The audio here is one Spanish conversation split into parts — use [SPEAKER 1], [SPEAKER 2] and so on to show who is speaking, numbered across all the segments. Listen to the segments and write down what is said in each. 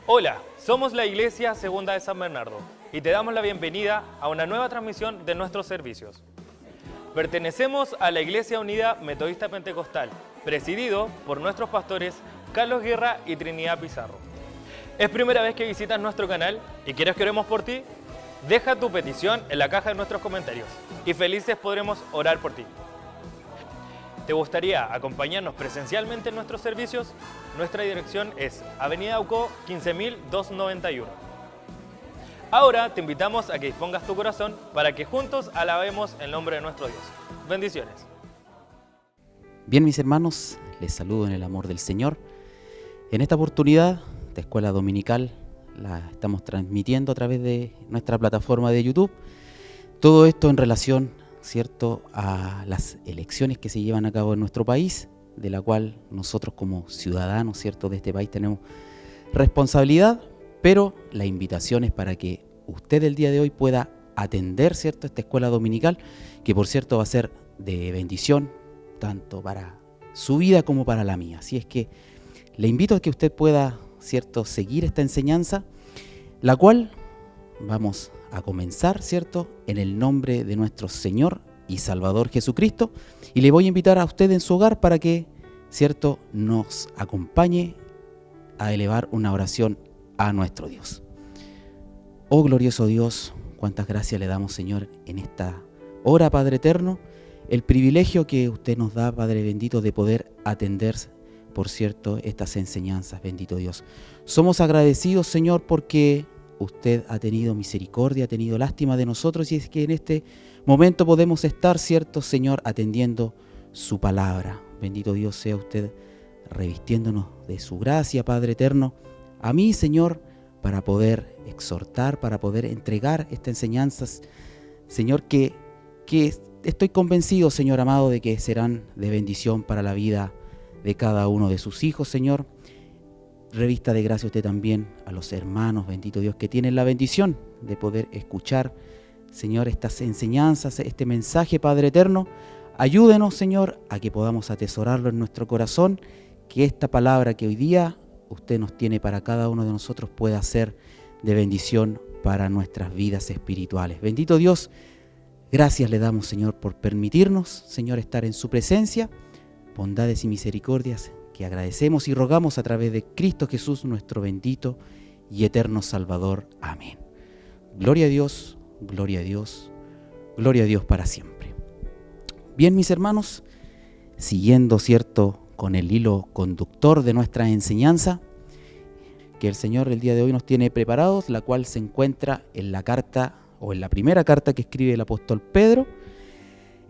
[SPEAKER 1] Hola, somos la Iglesia Segunda de San Bernardo y te damos la bienvenida a una nueva transmisión de nuestros servicios. Pertenecemos a la Iglesia Unida Metodista Pentecostal, presidido por nuestros pastores Carlos Guerra y Trinidad Pizarro. ¿Es primera vez que visitas nuestro canal y quieres que oremos por ti? Deja tu petición en la caja de nuestros comentarios y felices podremos orar por ti. ¿Te gustaría acompañarnos presencialmente en nuestros servicios? Nuestra dirección es Avenida Uco 15.291. Ahora te invitamos a que dispongas tu corazón para que juntos alabemos el nombre de nuestro Dios. Bendiciones.
[SPEAKER 2] Bien, mis hermanos, les saludo en el amor del Señor. En esta oportunidad, de Escuela Dominical la estamos transmitiendo a través de nuestra plataforma de YouTube. Todo esto en relación, ¿cierto?, a las elecciones que se llevan a cabo en nuestro país, de la cual nosotros como ciudadanos, ¿cierto?, de este país tenemos responsabilidad, pero la invitación es para que usted el día de hoy pueda atender, ¿cierto?, esta escuela dominical, que por cierto va a ser de bendición, tanto para su vida como para la mía. Así es que le invito a que usted pueda, ¿cierto?, seguir esta enseñanza, la cual vamos a comenzar, ¿cierto?, en el nombre de nuestro Señor y Salvador Jesucristo, y le voy a invitar a usted en su hogar para que, ¿cierto?, nos acompañe a elevar una oración a nuestro Dios. Oh glorioso Dios, cuántas gracias le damos, Señor, en esta hora, Padre eterno, el privilegio que usted nos da, Padre bendito, de poder atender, por cierto, estas enseñanzas, bendito Dios. Somos agradecidos, Señor, porque usted ha tenido misericordia, ha tenido lástima de nosotros, y es que en este momento podemos estar, cierto, Señor, atendiendo su palabra. Bendito Dios sea usted revistiéndonos de su gracia, Padre eterno, a mí, Señor, para poder exhortar, para poder entregar estas enseñanzas, Señor, que estoy convencido, Señor amado, de que serán de bendición para la vida de cada uno de sus hijos, Señor. Revista de gracia usted también a los hermanos, bendito Dios, que tienen la bendición de poder escuchar, Señor, estas enseñanzas, este mensaje, Padre eterno. Ayúdenos, Señor, a que podamos atesorarlo en nuestro corazón, que esta palabra que hoy día usted nos tiene para cada uno de nosotros pueda ser de bendición para nuestras vidas espirituales. Bendito Dios, gracias le damos, Señor, por permitirnos, Señor, estar en su presencia. Bondades y misericordias que agradecemos y rogamos a través de Cristo Jesús, nuestro bendito y eterno Salvador. Amén. Gloria a Dios, gloria a Dios, gloria a Dios para siempre. Bien, mis hermanos, siguiendo, ¿cierto?, con el hilo conductor de nuestra enseñanza, que el Señor el día de hoy nos tiene preparados, la cual se encuentra en la carta, o en la primera carta que escribe el apóstol Pedro,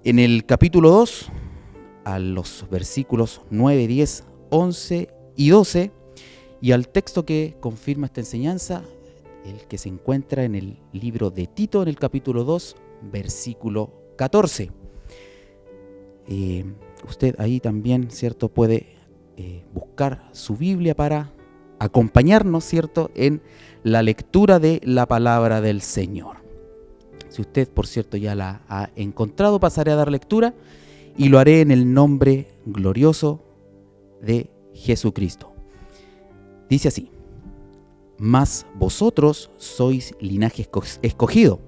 [SPEAKER 2] en el capítulo 2, a los versículos 9, 10, 11 y 12, y al texto que confirma esta enseñanza, el que se encuentra en el libro de Tito, en el capítulo 2, versículo 14. Usted ahí también, ¿cierto?, puede buscar su Biblia para acompañarnos, ¿cierto?, en la lectura de la palabra del Señor. Si usted, por cierto, ya la ha encontrado, pasaré a dar lectura y lo haré en el nombre glorioso de Jesucristo. Dice así: mas vosotros sois linaje escogido,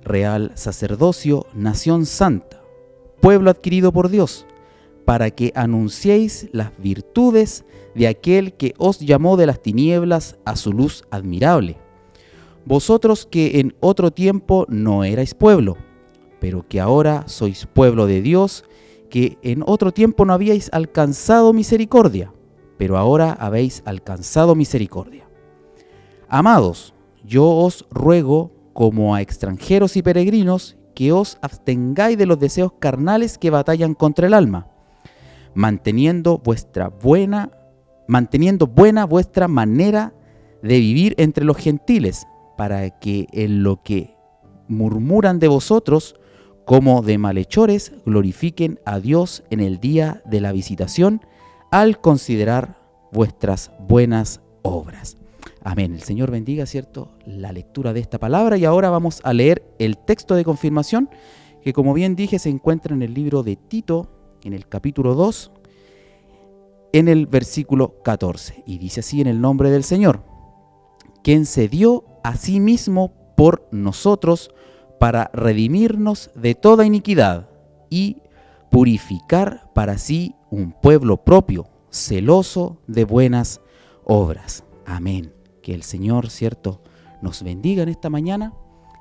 [SPEAKER 2] real sacerdocio, nación santa, pueblo adquirido por Dios, para que anunciéis las virtudes de aquel que os llamó de las tinieblas a su luz admirable. Vosotros que en otro tiempo no erais pueblo, pero que ahora sois pueblo de Dios, que en otro tiempo no habíais alcanzado misericordia, pero ahora habéis alcanzado misericordia. Amados, yo os ruego, como a extranjeros y peregrinos, que os abstengáis de los deseos carnales que batallan contra el alma, manteniendo buena vuestra manera de vivir entre los gentiles, para que en lo que murmuran de vosotros, como de malhechores, glorifiquen a Dios en el día de la visitación, al considerar vuestras buenas obras. Amén. El Señor bendiga, ¿cierto?, la lectura de esta palabra. Y ahora vamos a leer el texto de confirmación, que como bien dije se encuentra en el libro de Tito, en el capítulo 2, en el versículo 14. Y dice así en el nombre del Señor: quien se dio a sí mismo por nosotros para redimirnos de toda iniquidad y purificar para sí un pueblo propio, celoso de buenas obras. Amén. Que el Señor, ¿cierto?, nos bendiga en esta mañana,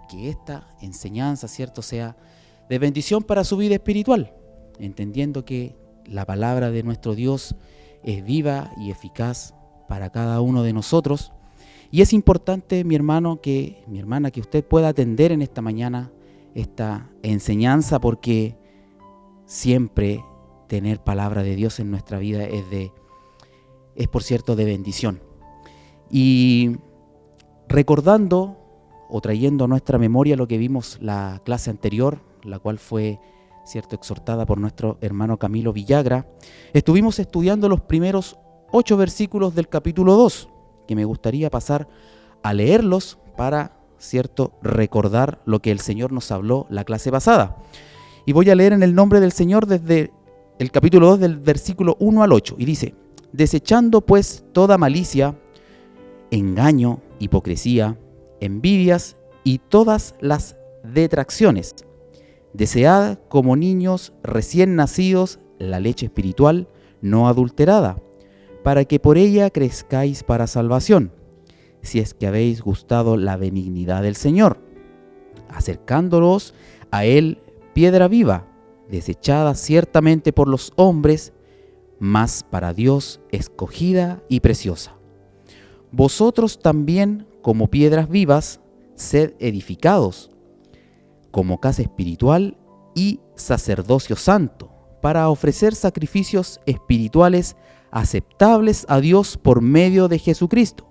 [SPEAKER 2] que esta enseñanza, ¿cierto?, sea de bendición para su vida espiritual, entendiendo que la palabra de nuestro Dios es viva y eficaz para cada uno de nosotros. Y es importante, mi hermana, que usted pueda atender en esta mañana esta enseñanza, porque siempre tener palabra de Dios en nuestra vida es por cierto de bendición. Y recordando o trayendo a nuestra memoria lo que vimos la clase anterior, la cual fue exhortada por nuestro hermano Camilo Villagra, estuvimos estudiando los primeros 8 versículos del capítulo 2, que me gustaría pasar a leerlos para, recordar lo que el Señor nos habló la clase pasada. Y voy a leer en el nombre del Señor desde el capítulo 2 del versículo 1 al 8, y dice: desechando pues toda malicia, engaño, hipocresía, envidias y todas las detracciones, desead como niños recién nacidos la leche espiritual no adulterada, para que por ella crezcáis para salvación, si es que habéis gustado la benignidad del Señor, acercándolos a Él, piedra viva, desechada ciertamente por los hombres, mas para Dios escogida y preciosa. Vosotros también, como piedras vivas, sed edificados, como casa espiritual y sacerdocio santo, para ofrecer sacrificios espirituales aceptables a Dios por medio de Jesucristo,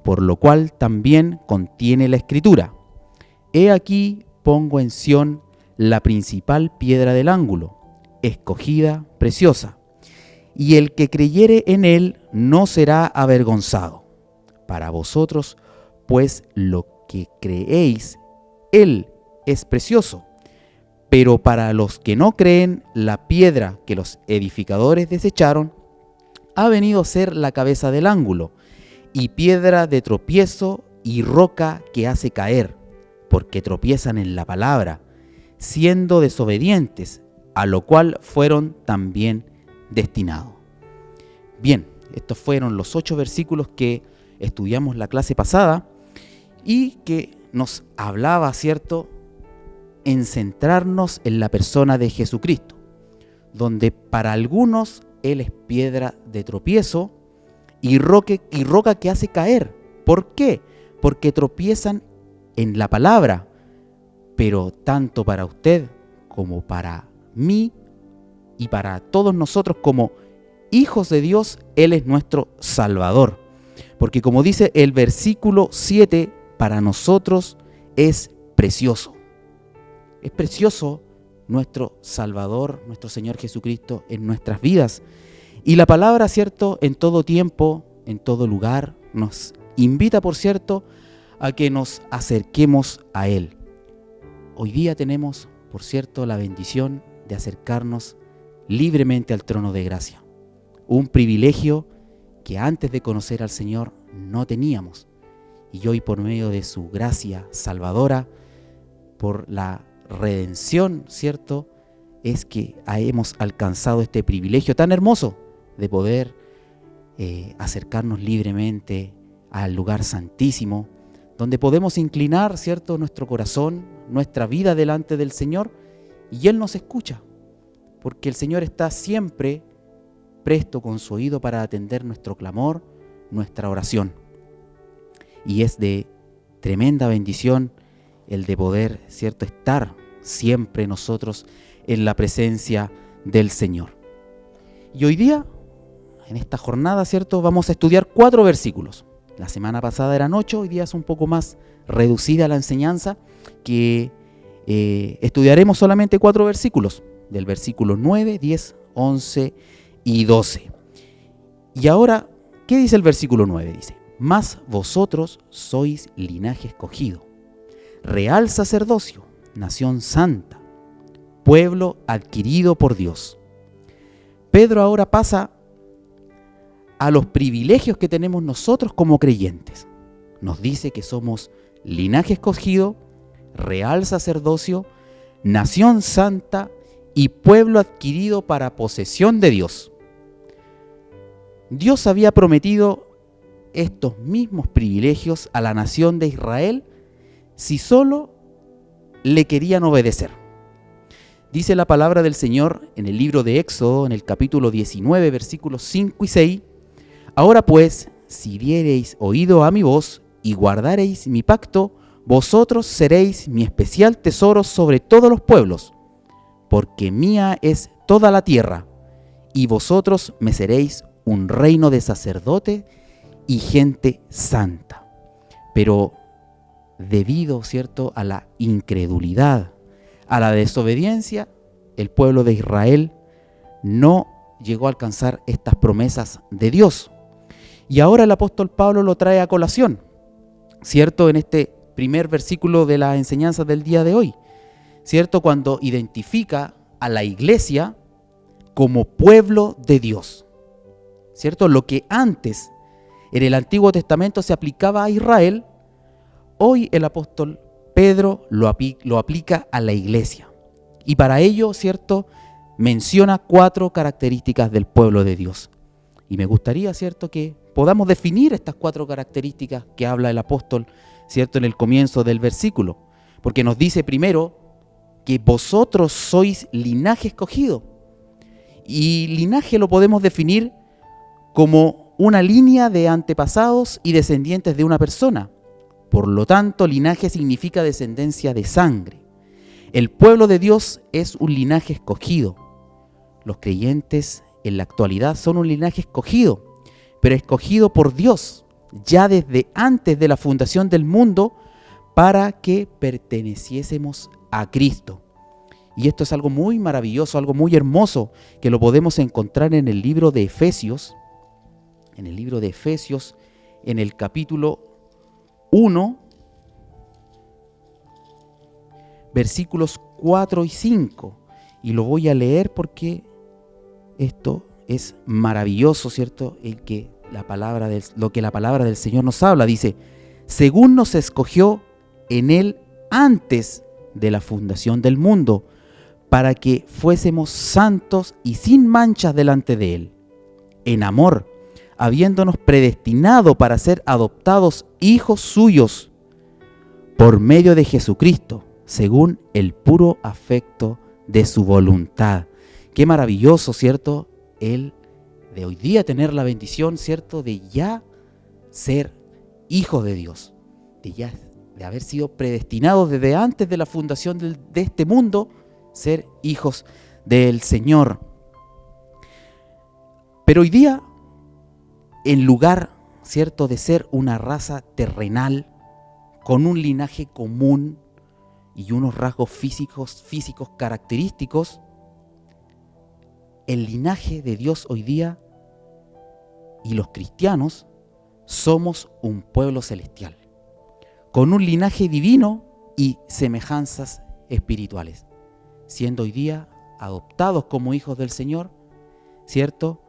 [SPEAKER 2] por lo cual también contiene la Escritura: he aquí pongo en Sión la principal piedra del ángulo, escogida, preciosa, y el que creyere en él no será avergonzado. Para vosotros, pues, lo que creéis, él es precioso, pero para los que no creen, la piedra que los edificadores desecharon ha venido a ser la cabeza del ángulo, y piedra de tropiezo y roca que hace caer, porque tropiezan en la palabra, siendo desobedientes, a lo cual fueron también destinados. Bien, estos fueron los 8 versículos que estudiamos la clase pasada y que nos hablaba, en centrarnos en la persona de Jesucristo, donde para algunos Él es piedra de tropiezo y roca que hace caer. ¿Por qué? Porque tropiezan en la palabra, pero tanto para usted como para mí y para todos nosotros como hijos de Dios, Él es nuestro Salvador. Porque como dice el versículo 7, para nosotros es precioso. Es precioso nuestro Salvador, nuestro Señor Jesucristo en nuestras vidas. Y la palabra, en todo tiempo, en todo lugar, nos invita, por cierto, a que nos acerquemos a Él. Hoy día tenemos, por cierto, la bendición de acercarnos libremente al trono de gracia. Un privilegio que antes de conocer al Señor no teníamos. Y hoy, por medio de su gracia salvadora, por la redención, es que hemos alcanzado este privilegio tan hermoso de poder acercarnos libremente al lugar santísimo, donde podemos inclinar, nuestro corazón, nuestra vida delante del Señor, y Él nos escucha, porque el Señor está siempre presto con su oído para atender nuestro clamor, nuestra oración. Y es de tremenda bendición el de poder, estar siempre nosotros en la presencia del Señor. Y hoy día, en esta jornada, vamos a estudiar 4 versículos. La semana pasada eran 8, hoy día es un poco más reducida la enseñanza, que estudiaremos solamente 4 versículos, del versículo 9, 10, 11 y 12. Y ahora, ¿qué dice el versículo 9? Dice: mas vosotros sois linaje escogido, real sacerdocio, nación santa, pueblo adquirido por Dios. Pedro ahora pasa a los privilegios que tenemos nosotros como creyentes. nos dice que somos linaje escogido, real sacerdocio, nación santa y pueblo adquirido para posesión de Dios. Dios había prometido estos mismos privilegios a la nación de Israel si solo le querían obedecer. Dice la palabra del Señor en el libro de Éxodo, en el capítulo 19, versículos 5 y 6. Ahora pues, si diereis oído a mi voz y guardareis mi pacto, vosotros seréis mi especial tesoro sobre todos los pueblos, porque mía es toda la tierra, y vosotros me seréis un reino de sacerdotes y gente santa. Pero debido, ¿cierto?, a la incredulidad, a la desobediencia, el pueblo de Israel no llegó a alcanzar estas promesas de Dios. Y ahora el apóstol Pablo lo trae a colación, ¿cierto?, en este primer versículo de la enseñanza del día de hoy, ¿cierto?, cuando identifica a la iglesia como pueblo de Dios, ¿cierto? Lo que antes en el Antiguo Testamento se aplicaba a Israel, hoy el apóstol Pedro lo aplica a la iglesia. Y para ello, ¿cierto?, menciona 4 características del pueblo de Dios. Y me gustaría, ¿cierto?, que podamos definir estas 4 características que habla el apóstol, ¿cierto?, en el comienzo del versículo. Porque nos dice primero que vosotros sois linaje escogido. Y linaje lo podemos definir como una línea de antepasados y descendientes de una persona. Por lo tanto, linaje significa descendencia de sangre. El pueblo de Dios es un linaje escogido. Los creyentes en la actualidad son un linaje escogido, pero escogido por Dios, ya desde antes de la fundación del mundo, para que perteneciésemos a Cristo. Y esto es algo muy maravilloso, algo muy hermoso, que lo podemos encontrar en el libro de Efesios, en el capítulo 1, versículos 4 y 5. Y lo voy a leer porque esto es maravilloso, ¿cierto? Lo que la palabra del Señor nos habla. Dice, según nos escogió en Él antes de la fundación del mundo, para que fuésemos santos y sin manchas delante de Él, en amor, habiéndonos predestinado para ser adoptados hijos suyos por medio de Jesucristo, según el puro afecto de su voluntad. Qué maravilloso, ¿cierto? El de hoy día tener la bendición, ¿cierto?, de ya ser hijos de Dios, de haber sido predestinados desde antes de la fundación de este mundo, ser hijos del Señor. Pero hoy día, en lugar, ¿cierto?, de ser una raza terrenal con un linaje común y unos rasgos físicos característicos, el linaje de Dios hoy día y los cristianos somos un pueblo celestial, con un linaje divino y semejanzas espirituales, siendo hoy día adoptados como hijos del Señor, ¿cierto?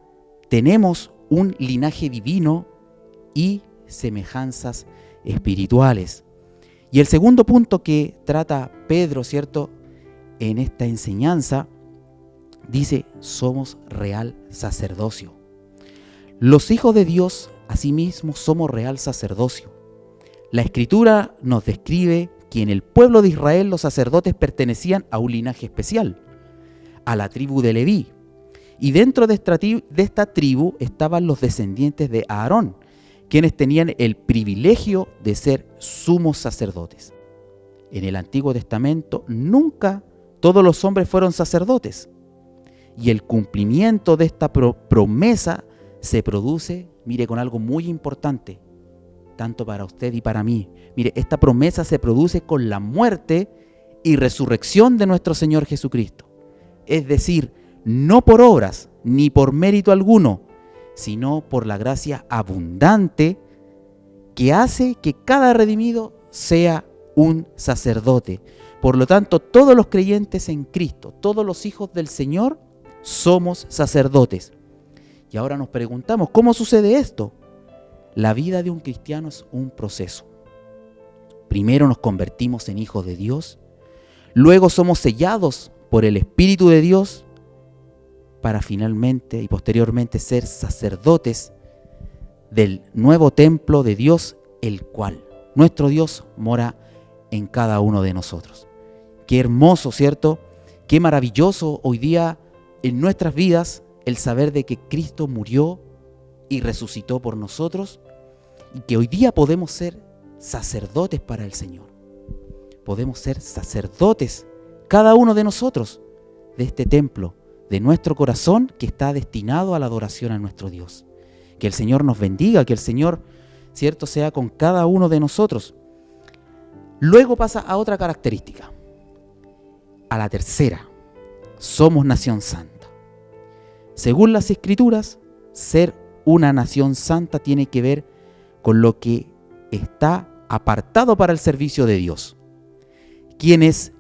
[SPEAKER 2] Tenemos un linaje divino y semejanzas espirituales. Y el segundo punto que trata Pedro, ¿cierto?, en esta enseñanza, dice, somos real sacerdocio. Los hijos de Dios, asimismo, somos real sacerdocio. La Escritura nos describe que en el pueblo de Israel los sacerdotes pertenecían a un linaje especial, a la tribu de Leví. Y dentro de esta tribu estaban los descendientes de Aarón, quienes tenían el privilegio de ser sumos sacerdotes. En el Antiguo Testamento nunca todos los hombres fueron sacerdotes. Y el cumplimiento de esta promesa se produce, mire, con algo muy importante, tanto para usted y para mí. Mire, esta promesa se produce con la muerte y resurrección de nuestro Señor Jesucristo. Es decir, no por obras ni por mérito alguno, sino por la gracia abundante que hace que cada redimido sea un sacerdote. Por lo tanto, todos los creyentes en Cristo, todos los hijos del Señor, somos sacerdotes. Y ahora nos preguntamos, ¿cómo sucede esto? La vida de un cristiano es un proceso. Primero nos convertimos en hijos de Dios, luego somos sellados por el Espíritu de Dios para finalmente y posteriormente ser sacerdotes del nuevo templo de Dios, el cual nuestro Dios mora en cada uno de nosotros. Qué hermoso, ¿cierto? Qué maravilloso hoy día en nuestras vidas el saber de que Cristo murió y resucitó por nosotros y que hoy día podemos ser sacerdotes para el Señor. Podemos ser sacerdotes, cada uno de nosotros, de este templo, de nuestro corazón que está destinado a la adoración a nuestro Dios. Que el Señor nos bendiga, que el Señor, ¿cierto?, sea con cada uno de nosotros. Luego pasa a otra característica, a la tercera: somos nación santa. Según las Escrituras, ser una nación santa tiene que ver con lo que está apartado para el servicio de Dios. Quienes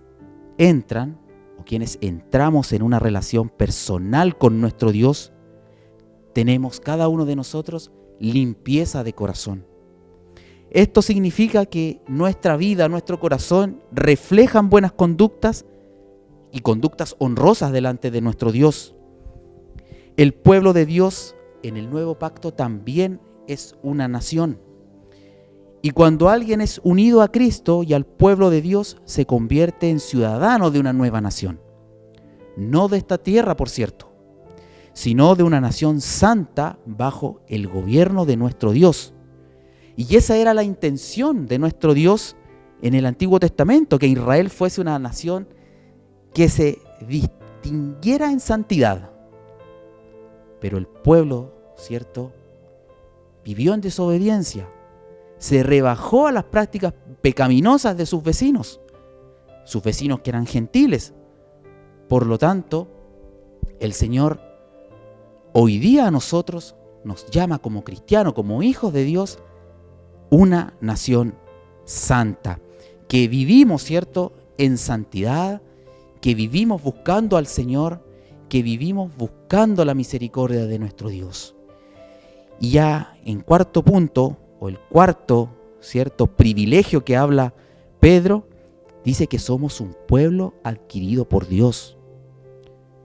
[SPEAKER 2] entran o quienes entramos en una relación personal con nuestro Dios, tenemos cada uno de nosotros limpieza de corazón. Esto significa que nuestra vida, nuestro corazón reflejan buenas conductas y conductas honrosas delante de nuestro Dios. El pueblo de Dios en el nuevo pacto también es una nación. Y cuando alguien es unido a Cristo y al pueblo de Dios, se convierte en ciudadano de una nueva nación. No de esta tierra, por cierto, sino de una nación santa bajo el gobierno de nuestro Dios. Y esa era la intención de nuestro Dios en el Antiguo Testamento, que Israel fuese una nación que se distinguiera en santidad. Pero el pueblo, ¿cierto?, vivió en desobediencia. Se rebajó a las prácticas pecaminosas de sus vecinos que eran gentiles. Por lo tanto, el Señor hoy día a nosotros nos llama como cristianos, como hijos de Dios, una nación santa, que vivimos, ¿cierto?, en santidad, que vivimos buscando al Señor, que vivimos buscando la misericordia de nuestro Dios. Y ya en cuarto punto, o el cuarto, ¿cierto?, privilegio que habla Pedro, dice que somos un pueblo adquirido por Dios.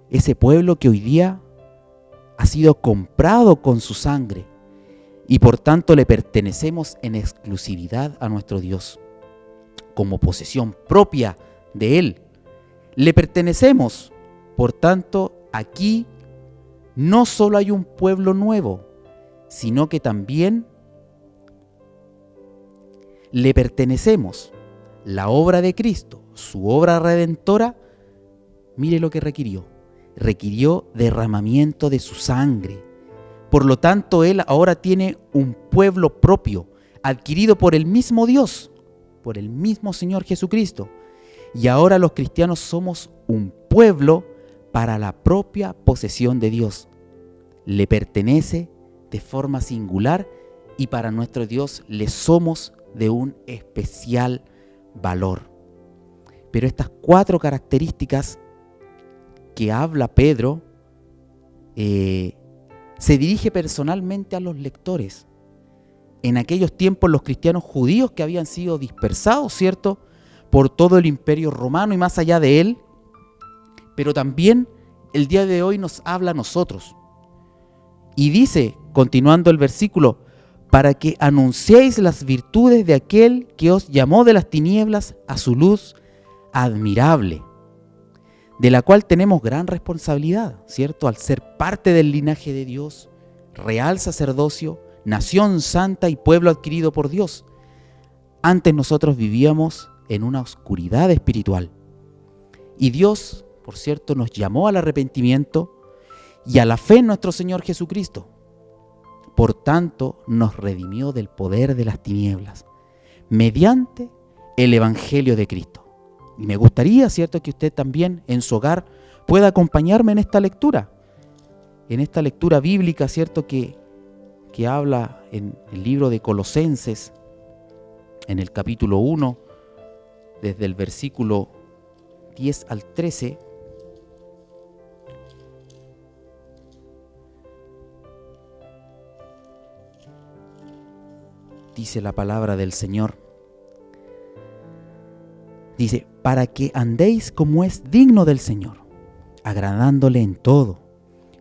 [SPEAKER 2] Ese pueblo que hoy día ha sido comprado con su sangre y por tanto le pertenecemos en exclusividad a nuestro Dios, como posesión propia de Él. Le pertenecemos, por tanto, aquí no solo hay un pueblo nuevo, sino que también le pertenecemos. La obra de Cristo, su obra redentora, mire lo que requirió. Requirió derramamiento de su sangre. Por lo tanto, Él ahora tiene un pueblo propio, adquirido por el mismo Dios, por el mismo Señor Jesucristo. Y ahora los cristianos somos un pueblo para la propia posesión de Dios. Le pertenece de forma singular y para nuestro Dios le somos de un especial valor. Pero estas cuatro características que habla Pedro se dirige personalmente a los lectores. En aquellos tiempos los cristianos judíos que habían sido dispersados, ¿cierto?, por todo el imperio romano y más allá de él, pero también el día de hoy nos habla a nosotros. Y dice, continuando el versículo, para que anunciéis las virtudes de aquel que os llamó de las tinieblas a su luz admirable, de la cual tenemos gran responsabilidad, ¿cierto?, al ser parte del linaje de Dios, real sacerdocio, nación santa y pueblo adquirido por Dios. Antes nosotros vivíamos en una oscuridad espiritual. Y Dios, por cierto, nos llamó al arrepentimiento y a la fe en nuestro Señor Jesucristo. Por tanto, nos redimió del poder de las tinieblas, mediante el Evangelio de Cristo. Y me gustaría, ¿cierto?, que usted también en su hogar pueda acompañarme en esta lectura bíblica, ¿cierto?, que habla en el libro de Colosenses, en el capítulo 1, desde el versículo 10 al 13. dice la palabra del Señor. Dice, para que andéis como es digno del Señor, agradándole en todo,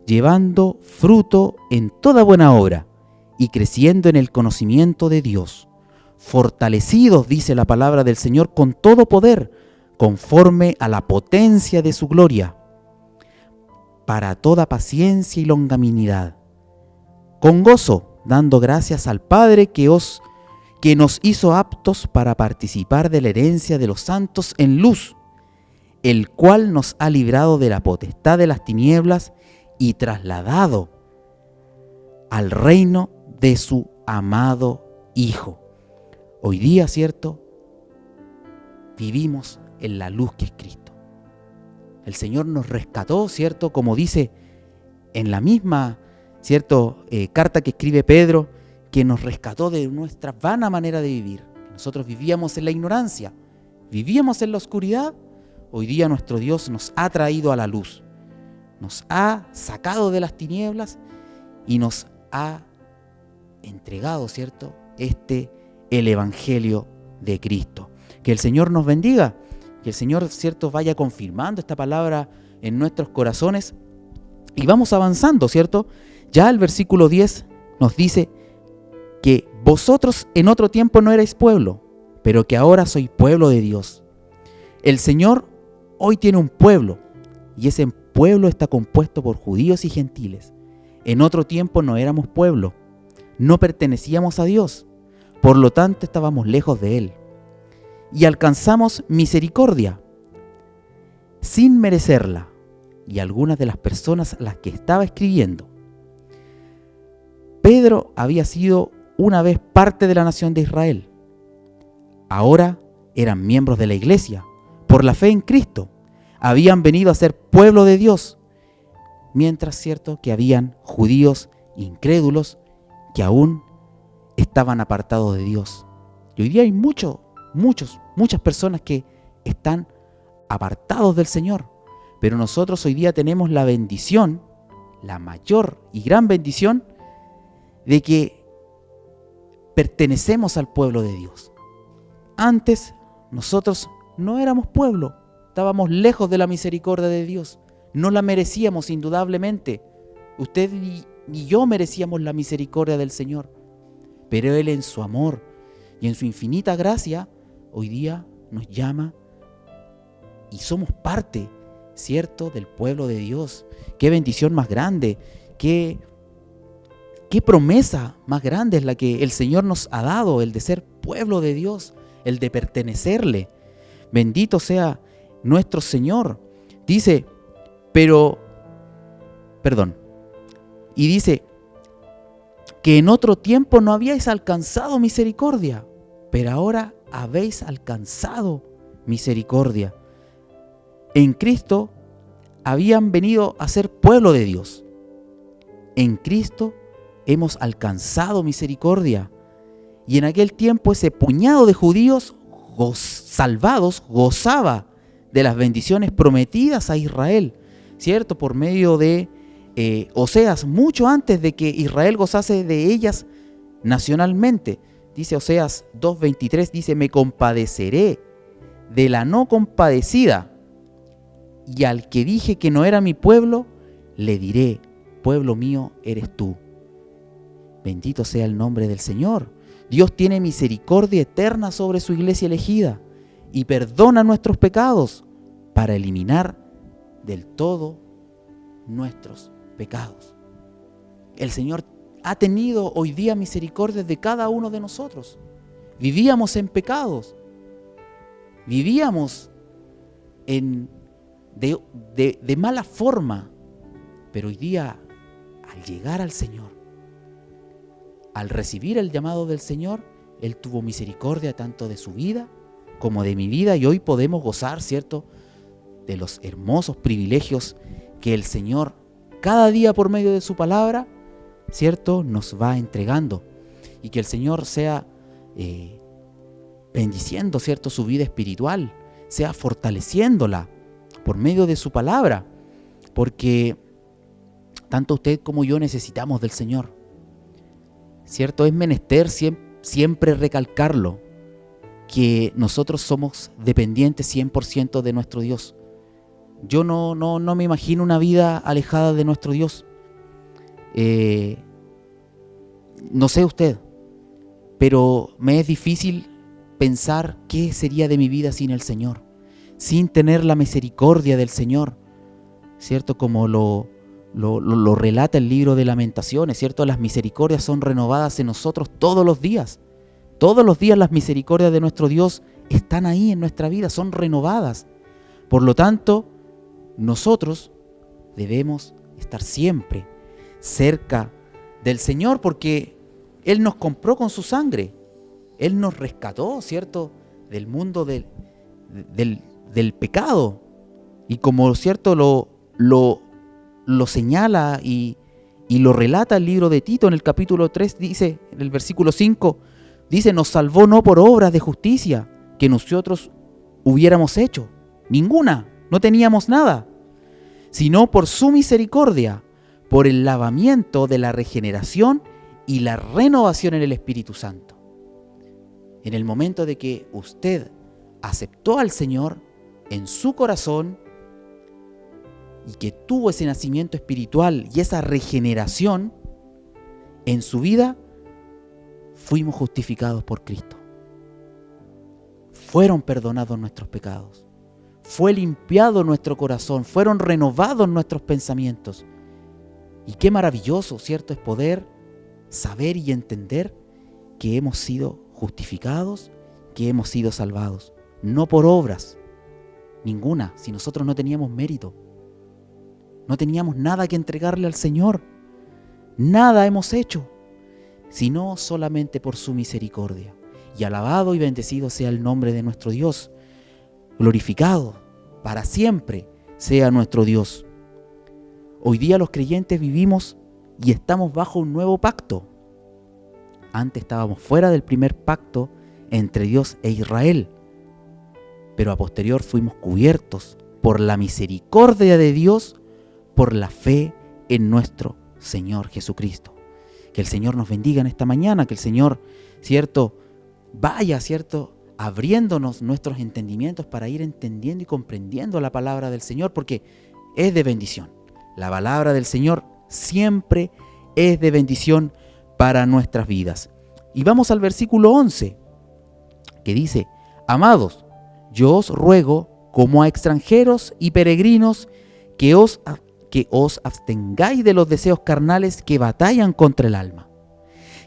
[SPEAKER 2] llevando fruto en toda buena obra y creciendo en el conocimiento de Dios, fortalecidos, dice la palabra del Señor, con todo poder, conforme a la potencia de su gloria, para toda paciencia y longanimidad, con gozo, dando gracias al Padre que nos hizo aptos para participar de la herencia de los santos en luz, el cual nos ha librado de la potestad de las tinieblas y trasladado al reino de su amado Hijo. Hoy día, ¿cierto?, vivimos en la luz que es Cristo. El Señor nos rescató, ¿cierto?, como dice en la misma, ¿cierto?, carta que escribe Pedro, que nos rescató de nuestra vana manera de vivir. Nosotros vivíamos en la ignorancia, vivíamos en la oscuridad. Hoy día nuestro Dios nos ha traído a la luz, nos ha sacado de las tinieblas y nos ha entregado, ¿cierto?, el Evangelio de Cristo. Que el Señor nos bendiga, que el Señor, ¿cierto?, vaya confirmando esta palabra en nuestros corazones y vamos avanzando, ¿cierto? Ya el versículo 10 nos dice que vosotros en otro tiempo no erais pueblo, pero que ahora sois pueblo de Dios. El Señor hoy tiene un pueblo y ese pueblo está compuesto por judíos y gentiles. En otro tiempo no éramos pueblo, no pertenecíamos a Dios, por lo tanto estábamos lejos de Él. Y alcanzamos misericordia sin merecerla. Y algunas de las personas a las que estaba escribiendo, Pedro había sido una vez parte de la nación de Israel. Ahora eran miembros de la iglesia, por la fe en Cristo. Habían venido a ser pueblo de Dios, mientras, cierto, que habían judíos incrédulos que aún estaban apartados de Dios. Y hoy día hay muchas personas que están apartados del Señor, pero nosotros hoy día tenemos la bendición, la mayor y gran bendición, de que pertenecemos al pueblo de Dios. Antes nosotros no éramos pueblo, estábamos lejos de la misericordia de Dios, no la merecíamos indudablemente. Usted ni yo merecíamos la misericordia del Señor, pero Él en su amor y en su infinita gracia hoy día nos llama y somos parte, ¿cierto?, del pueblo de Dios. Qué bendición más grande, qué promesa más grande es la que el Señor nos ha dado, el de ser pueblo de Dios, el de pertenecerle. Bendito sea nuestro Señor. Dice, y dice que en otro tiempo no habíais alcanzado misericordia, pero ahora habéis alcanzado misericordia. En Cristo habían venido a ser pueblo de Dios. En Cristo hemos alcanzado misericordia. Y en aquel tiempo ese puñado de judíos salvados gozaba de las bendiciones prometidas a Israel, ¿cierto? Por medio de Oseas, mucho antes de que Israel gozase de ellas nacionalmente. Dice Oseas 2:23, dice, me compadeceré de la no compadecida, y al que dije que no era mi pueblo, le diré, pueblo mío eres tú. Bendito sea el nombre del Señor. Dios tiene misericordia eterna sobre su iglesia elegida y perdona nuestros pecados para eliminar del todo nuestros pecados. El Señor ha tenido hoy día misericordia de cada uno de nosotros. Vivíamos en pecados, vivíamos de mala forma, pero hoy día, al llegar al Señor, al recibir el llamado del Señor, Él tuvo misericordia tanto de su vida como de mi vida, y hoy podemos gozar, ¿cierto?, de los hermosos privilegios que el Señor cada día por medio de su palabra, ¿cierto?, nos va entregando, y que el Señor sea bendiciendo, ¿cierto?, su vida espiritual, sea fortaleciéndola por medio de su palabra, porque tanto usted como yo necesitamos del Señor, ¿cierto? Es menester siempre recalcarlo, que nosotros somos dependientes 100% de nuestro Dios. Yo no me imagino una vida alejada de nuestro Dios. No sé usted, pero me es difícil pensar qué sería de mi vida sin el Señor, sin tener la misericordia del Señor, ¿cierto? Como lo relata el libro de Lamentaciones, ¿cierto? Las misericordias son renovadas en nosotros todos los días. Todos los días las misericordias de nuestro Dios están ahí en nuestra vida, son renovadas. Por lo tanto, nosotros debemos estar siempre cerca del Señor, porque Él nos compró con su sangre. Él nos rescató, ¿cierto?, del mundo del pecado. Y como, ¿cierto?, lo señala y lo relata el libro de Tito en el capítulo 3, dice, en el versículo 5, dice, nos salvó no por obras de justicia que nosotros hubiéramos hecho, ninguna, no teníamos nada, sino por su misericordia, por el lavamiento de la regeneración y la renovación en el Espíritu Santo. En el momento de que usted aceptó al Señor en su corazón y que tuvo ese nacimiento espiritual y esa regeneración en su vida, fuimos justificados por Cristo. Fueron perdonados nuestros pecados. Fue limpiado nuestro corazón. Fueron renovados nuestros pensamientos. Y qué maravilloso, ¿cierto?, es poder saber y entender que hemos sido justificados, que hemos sido salvados. No por obras, ninguna, si nosotros no teníamos mérito. No teníamos nada que entregarle al Señor. Nada hemos hecho, sino solamente por su misericordia. Y alabado y bendecido sea el nombre de nuestro Dios. Glorificado para siempre sea nuestro Dios. Hoy día los creyentes vivimos y estamos bajo un nuevo pacto. Antes estábamos fuera del primer pacto entre Dios e Israel, pero a posterior fuimos cubiertos por la misericordia de Dios, por la fe en nuestro Señor Jesucristo. Que el Señor nos bendiga en esta mañana, que el Señor, ¿cierto?, vaya, ¿cierto?, abriéndonos nuestros entendimientos para ir entendiendo y comprendiendo la palabra del Señor, porque es de bendición. La palabra del Señor siempre es de bendición para nuestras vidas. Y vamos al versículo 11, que dice, amados, yo os ruego como a extranjeros y peregrinos que os abstengáis de los deseos carnales que batallan contra el alma.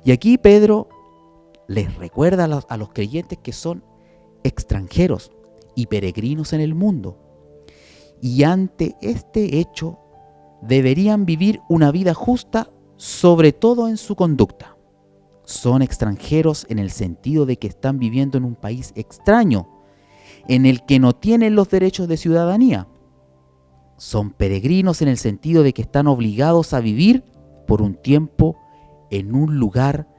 [SPEAKER 2] Y aquí Pedro les recuerda a los creyentes que son extranjeros y peregrinos en el mundo. Y ante este hecho deberían vivir una vida justa, sobre todo en su conducta. Son extranjeros en el sentido de que están viviendo en un país extraño, en el que no tienen los derechos de ciudadanía. Son peregrinos en el sentido de que están obligados a vivir por un tiempo en un lugar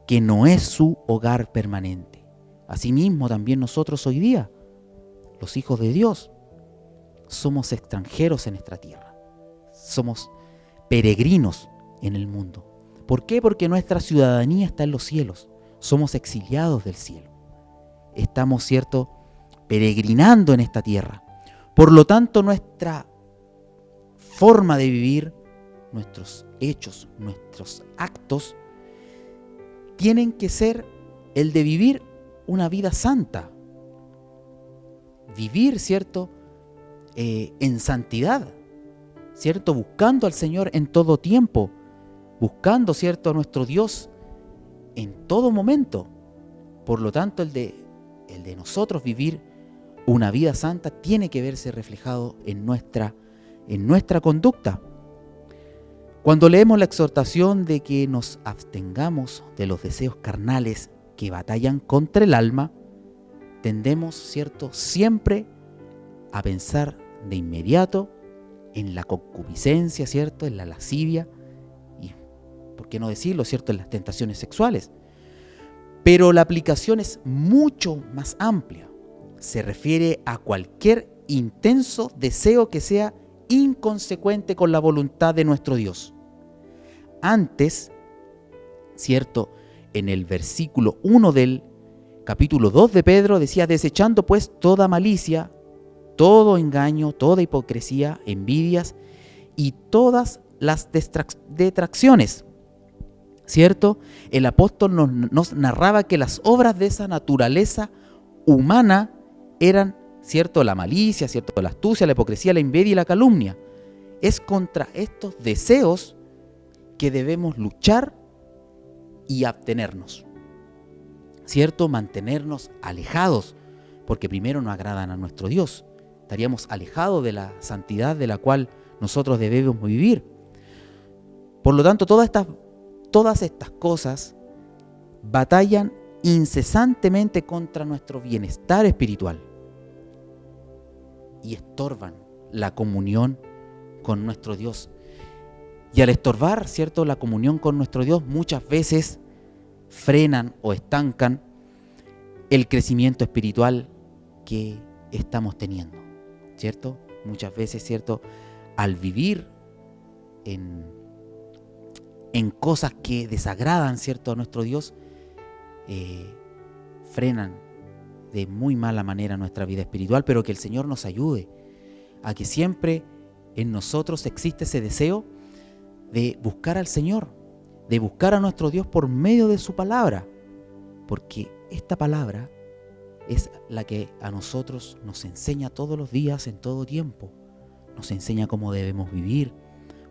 [SPEAKER 2] que no es su hogar permanente. Asimismo, también nosotros hoy día, los hijos de Dios, somos extranjeros en esta tierra. Somos peregrinos en el mundo. ¿Por qué? Porque nuestra ciudadanía está en los cielos. Somos exiliados del cielo. Estamos, ¿cierto?, peregrinando en esta tierra. Por lo tanto, nuestra forma de vivir, nuestros hechos, nuestros actos, tienen que ser el de vivir una vida santa. Vivir, ¿cierto?, en santidad, ¿cierto?, buscando al Señor en todo tiempo, buscando, ¿cierto?, a nuestro Dios en todo momento. Por lo tanto, el de nosotros vivir una vida santa tiene que verse reflejado en nuestra conducta. Cuando leemos la exhortación de que nos abstengamos de los deseos carnales que batallan contra el alma, tendemos, ¿cierto?, siempre a pensar de inmediato en la concupiscencia, ¿cierto?, en la lascivia y, ¿por qué no decirlo?, ¿cierto?, en las tentaciones sexuales. Pero la aplicación es mucho más amplia. Se refiere a cualquier intenso deseo que sea inconsecuente con la voluntad de nuestro Dios. Antes, ¿cierto?, en el versículo 1 del capítulo 2 de Pedro, decía: desechando pues toda malicia, todo engaño, toda hipocresía, envidias y todas las detracciones. ¿Cierto? El apóstol nos narraba que las obras de esa naturaleza humana eran, ¿cierto?, la malicia, ¿cierto?, la astucia, la hipocresía, la envidia y la calumnia. Es contra estos deseos que debemos luchar y abstenernos, ¿cierto? Mantenernos alejados, porque primero no agradan a nuestro Dios. Estaríamos alejados de la santidad de la cual nosotros debemos vivir. Por lo tanto, todas estas cosas batallan incesantemente contra nuestro bienestar espiritual y estorban la comunión con nuestro Dios. Y al estorbar, ¿cierto?, la comunión con nuestro Dios, muchas veces frenan o estancan el crecimiento espiritual que estamos teniendo, ¿cierto? Muchas veces, ¿cierto?, al vivir en cosas que desagradan, ¿cierto?, a nuestro Dios, frenan de muy mala manera nuestra vida espiritual, pero que el Señor nos ayude a que siempre en nosotros existe ese deseo de buscar al Señor, de buscar a nuestro Dios por medio de su palabra, porque esta palabra es la que a nosotros nos enseña todos los días, en todo tiempo. Nos enseña cómo debemos vivir,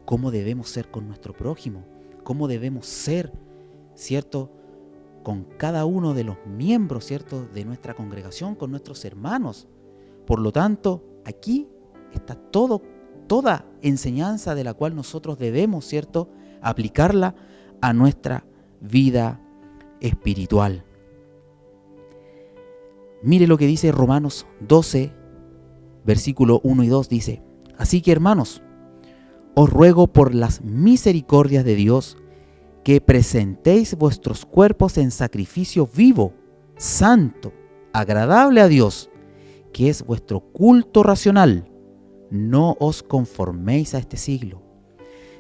[SPEAKER 2] cómo debemos ser con nuestro prójimo, cómo debemos ser, ¿cierto?, con cada uno de los miembros, ¿cierto?, de nuestra congregación, con nuestros hermanos. Por lo tanto, aquí está toda enseñanza de la cual nosotros debemos, ¿cierto?, aplicarla a nuestra vida espiritual. Mire lo que dice Romanos 12, versículo 1 y 2, dice: así que, hermanos, os ruego por las misericordias de Dios que presentéis vuestros cuerpos en sacrificio vivo, santo, agradable a Dios, que es vuestro culto racional. No os conforméis a este siglo,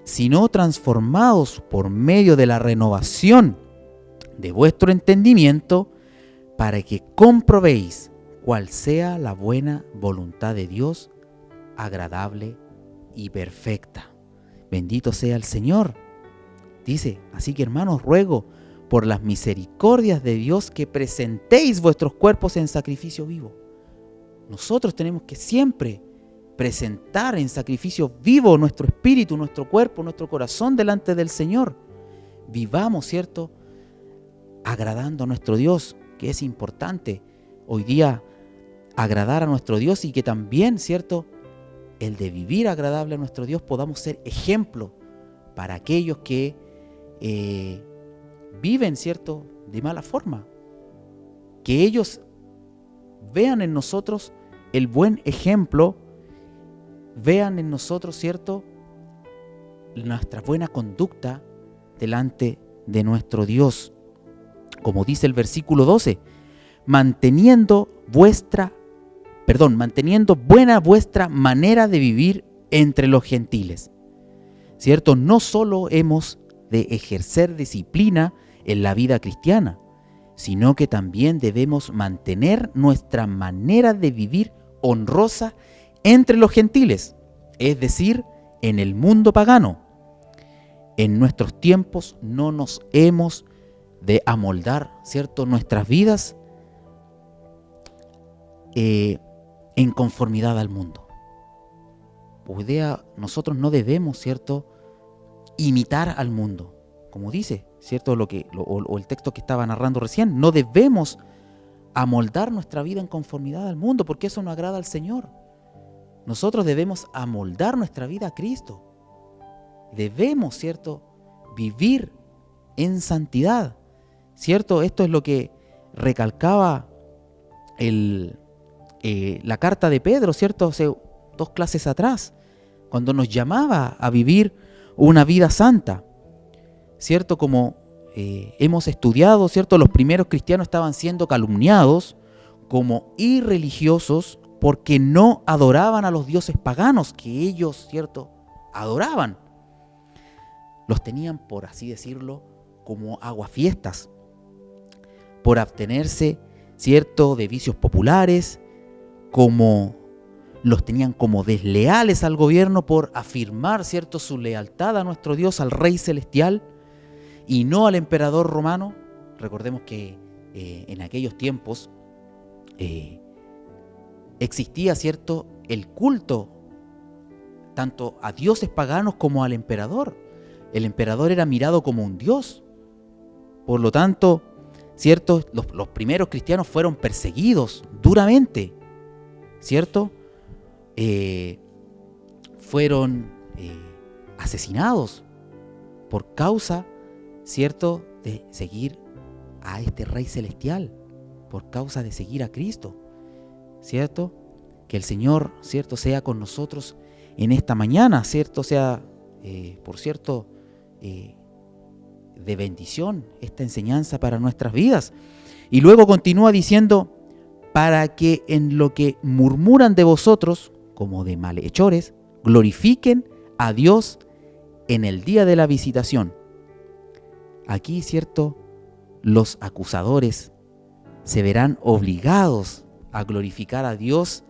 [SPEAKER 2] sino transformaos por medio de la renovación de vuestro entendimiento, para que comprobéis cuál sea la buena voluntad de Dios, agradable y perfecta. Bendito sea el Señor. Dice: así que, hermanos, ruego por las misericordias de Dios que presentéis vuestros cuerpos en sacrificio vivo. Nosotros tenemos que siempre presentar en sacrificio vivo nuestro espíritu, nuestro cuerpo, nuestro corazón delante del Señor. Vivamos, ¿cierto?, agradando a nuestro Dios, que es importante hoy día agradar a nuestro Dios, y que también, ¿cierto?, el de vivir agradable a nuestro Dios podamos ser ejemplo para aquellos que viven, ¿cierto?, de mala forma. Que ellos vean en nosotros el buen ejemplo, vean en nosotros, ¿cierto?, nuestra buena conducta delante de nuestro Dios. Como dice el versículo 12, manteniendo buena vuestra manera de vivir entre los gentiles. ¿Cierto? No solo hemos de ejercer disciplina en la vida cristiana, sino que también debemos mantener nuestra manera de vivir honrosa entre los gentiles, es decir, en el mundo pagano. En nuestros tiempos no nos hemos de amoldar, ¿cierto?, nuestras vidas en conformidad al mundo. Hoy día nosotros no debemos, ¿cierto?, imitar al mundo, como dice, ¿cierto?, o el texto que estaba narrando recién. No debemos amoldar nuestra vida en conformidad al mundo, porque eso no agrada al Señor. Nosotros debemos amoldar nuestra vida a Cristo. Debemos, ¿cierto?, vivir en santidad, ¿cierto? Esto es lo que recalcaba la carta de Pedro, ¿cierto?, hace 2 clases atrás, cuando nos llamaba a vivir una vida santa, ¿cierto? Como hemos estudiado, ¿cierto?, los primeros cristianos estaban siendo calumniados como irreligiosos porque no adoraban a los dioses paganos que ellos, ¿cierto?, adoraban. Los tenían, por así decirlo, como aguafiestas, por abstenerse, ¿cierto?, de vicios populares, como los tenían como desleales al gobierno por afirmar, ¿cierto?, su lealtad a nuestro Dios, al Rey Celestial, y no al emperador romano. Recordemos que en aquellos tiempos existía, ¿cierto?, el culto tanto a dioses paganos como al emperador. El emperador era mirado como un dios. Por lo tanto, ¿cierto?, los primeros cristianos fueron perseguidos duramente, ¿cierto? Fueron asesinados por causa, ¿cierto?, de seguir a este Rey Celestial, por causa de seguir a Cristo, ¿cierto? Que el Señor, ¿cierto?, sea con nosotros en esta mañana, ¿cierto? Sea, por cierto, de bendición esta enseñanza para nuestras vidas. Y luego continúa diciendo, para que en lo que murmuran de vosotros, como de malhechores, glorifiquen a Dios en el día de la visitación. Aquí, ¿cierto?, los acusadores se verán obligados a glorificar a Dios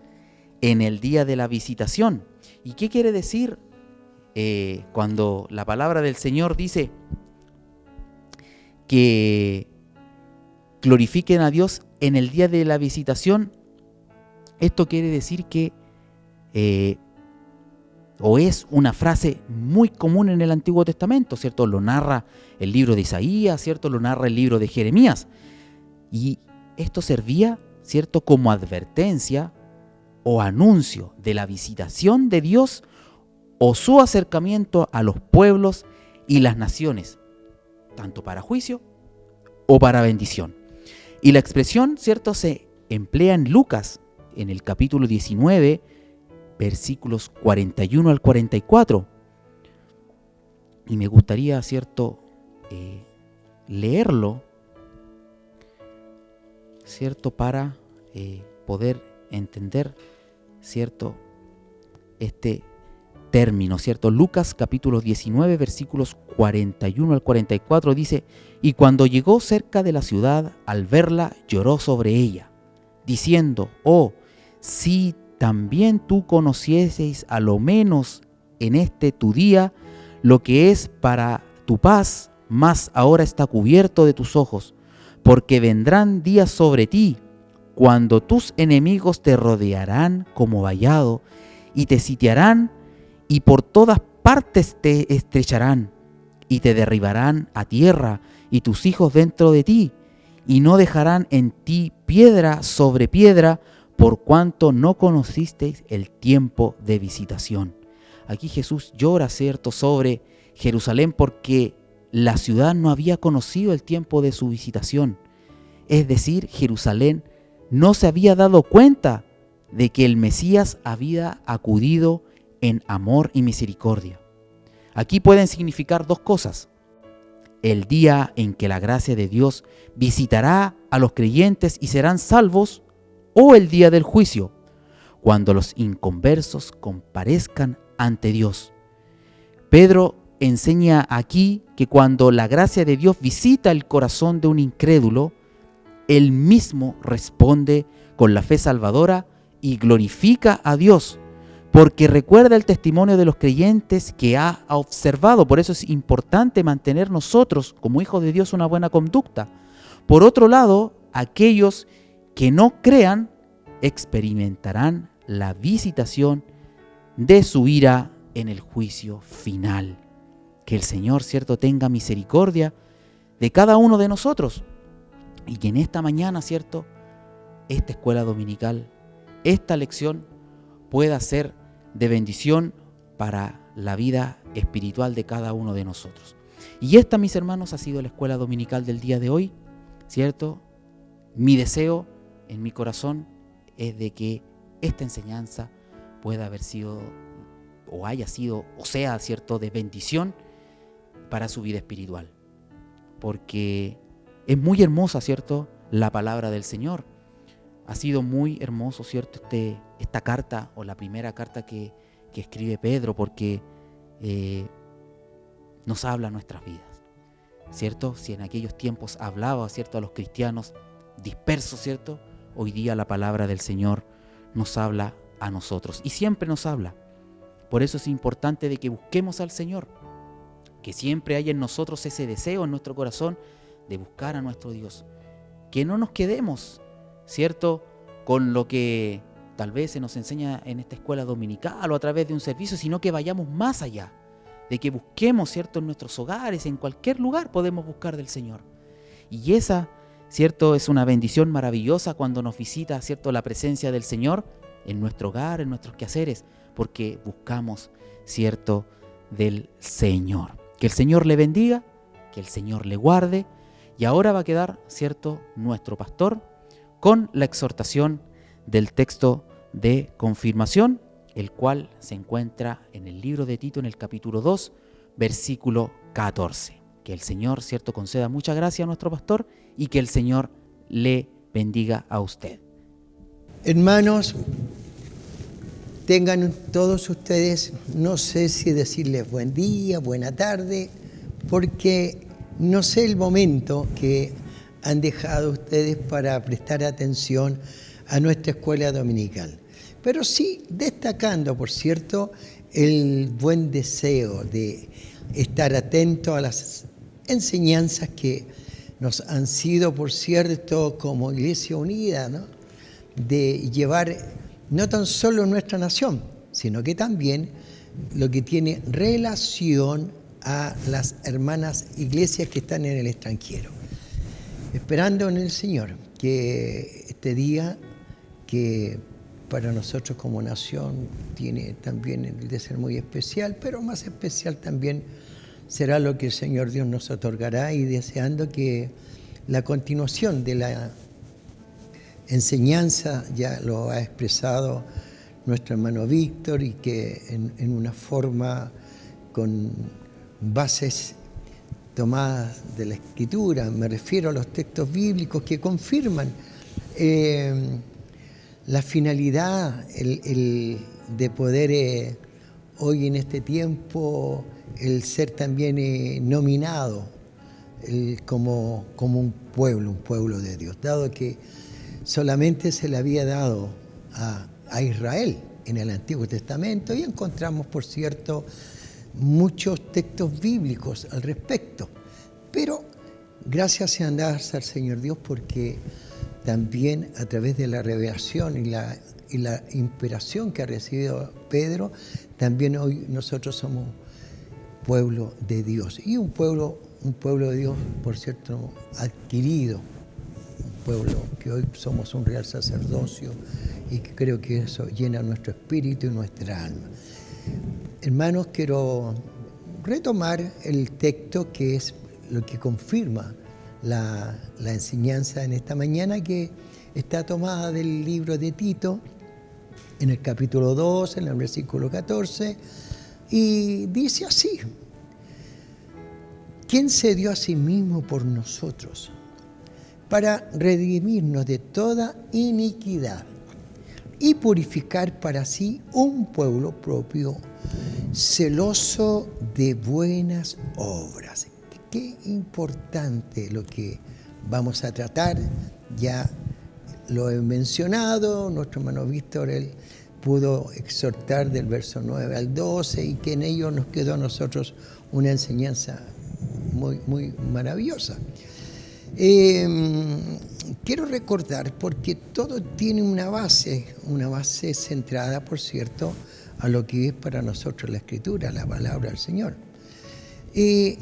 [SPEAKER 2] en el día de la visitación. ¿Y qué quiere decir cuando la palabra del Señor dice que glorifiquen a Dios en el día de la visitación? Esto quiere decir que, o es una frase muy común en el Antiguo Testamento, ¿cierto? Lo narra el libro de Isaías, ¿cierto? Lo narra el libro de Jeremías. Y esto servía, ¿cierto?, como advertencia o anuncio de la visitación de Dios o su acercamiento a los pueblos y las naciones, tanto para juicio o para bendición. Y la expresión, ¿cierto?, se emplea en Lucas, en el capítulo 19, versículos 41 al 44. Y me gustaría, ¿cierto?, leerlo, ¿cierto?, para poder entender, ¿cierto?, este término, ¿cierto? Lucas capítulo 19, versículos 41 al 44 dice: y cuando llegó cerca de la ciudad, al verla, lloró sobre ella, diciendo: oh, si también tú conocieseis a lo menos en este tu día lo que es para tu paz, mas ahora está cubierto de tus ojos, porque vendrán días sobre ti, cuando tus enemigos te rodearán como vallado, y te sitiarán, y por todas partes te estrecharán, y te derribarán a tierra, y tus hijos dentro de ti, y no dejarán en ti piedra sobre piedra, por cuanto no conocisteis el tiempo de visitación. Aquí Jesús llora, ¿cierto?, sobre Jerusalén porque la ciudad no había conocido el tiempo de su visitación. Es decir, Jerusalén no se había dado cuenta de que el Mesías había acudido en amor y misericordia. Aquí pueden significar dos cosas: el día en que la gracia de Dios visitará a los creyentes y serán salvos, o el día del juicio, cuando los inconversos comparezcan ante Dios. Pedro enseña aquí que cuando la gracia de Dios visita el corazón de un incrédulo, él mismo responde con la fe salvadora y glorifica a Dios, porque recuerda el testimonio de los creyentes que ha observado. Por eso es importante mantener nosotros, como hijos de Dios, una buena conducta. Por otro lado, aquellos que no crean experimentarán la visitación de su ira en el juicio final. Que el Señor, ¿cierto?, tenga misericordia de cada uno de nosotros, y que en esta mañana, ¿cierto?, esta escuela dominical, esta lección pueda ser de bendición para la vida espiritual de cada uno de nosotros. Y esta, mis hermanos, ha sido la escuela dominical del día de hoy, ¿cierto? Mi deseo en mi corazón es de que esta enseñanza pueda haber sido, o haya sido, o sea, ¿cierto?, de bendición para su vida espiritual. Porque es muy hermosa, ¿cierto?, la palabra del Señor. Ha sido muy hermoso, ¿cierto?, esta carta, o la primera carta que escribe Pedro, porque nos habla nuestras vidas, ¿cierto? Si en aquellos tiempos hablaba, ¿cierto?, a los cristianos dispersos, ¿cierto? Hoy día la palabra del Señor nos habla a nosotros y siempre nos habla. Por eso es importante de que busquemos al Señor, que siempre haya en nosotros ese deseo en nuestro corazón de buscar a nuestro Dios. Que no nos quedemos, ¿cierto?, con lo que tal vez se nos enseña en esta escuela dominical o a través de un servicio, sino que vayamos más allá, de que busquemos, ¿cierto?, en nuestros hogares, en cualquier lugar podemos buscar del Señor. Y esa, ¿cierto?, es una bendición maravillosa cuando nos visita, ¿cierto?, la presencia del Señor en nuestro hogar, en nuestros quehaceres, porque buscamos, ¿cierto?, del Señor. Que el Señor le bendiga, que el Señor le guarde. Y ahora va a quedar, ¿cierto?, nuestro pastor con la exhortación del texto de confirmación, el cual se encuentra en el libro de Tito, en el capítulo 2, versículo 14. Que el Señor, ¿cierto?, conceda mucha gracia a nuestro pastor y que el Señor le bendiga a usted.
[SPEAKER 3] Hermanos, tengan todos ustedes, no sé si decirles buen día, buena tarde, porque no sé el momento que han dejado ustedes para prestar atención a nuestra escuela dominical. Pero sí destacando, por cierto, el buen deseo de estar atento a las enseñanzas que nos han sido, por cierto, como Iglesia Unida, ¿no?, de llevar no tan solo nuestra nación, sino que también lo que tiene relación a las hermanas iglesias que están en el extranjero. Esperando en el Señor que este día, que para nosotros como nación tiene también el de ser muy especial, pero más especial también será lo que el Señor Dios nos otorgará, y deseando que la continuación de la enseñanza ya lo ha expresado nuestro hermano Víctor, y que en una forma con bases tomadas de la Escritura, me refiero a los textos bíblicos que confirman la finalidad de poder hoy en este tiempo el ser también nominado como un pueblo de Dios, dado que solamente se le había dado a Israel en el Antiguo Testamento, y encontramos, por cierto, muchos textos bíblicos al respecto. Pero gracias sean dadas al Señor Dios, porque también a través de la revelación y la inspiración que ha recibido Pedro, también hoy nosotros somos pueblo de Dios. Y un pueblo de Dios, por cierto, adquirido. Un pueblo que hoy somos un real sacerdocio, y que creo que eso llena nuestro espíritu y nuestra alma. Hermanos, quiero retomar el texto que es lo que confirma la enseñanza en esta mañana, que está tomada del libro de Tito, en el capítulo 2, en el versículo 14, y dice así: ¿quién se dio a sí mismo por nosotros para redimirnos de toda iniquidad y purificar para sí un pueblo propio, celoso de buenas obras? Qué importante lo que vamos a tratar. Ya lo he mencionado, nuestro hermano Víctor, él pudo exhortar del verso 9 al 12, y que en ello nos quedó a nosotros una enseñanza muy, muy maravillosa. Quiero recordar, porque todo tiene una base centrada, por cierto, a lo que es para nosotros la Escritura, la palabra del Señor.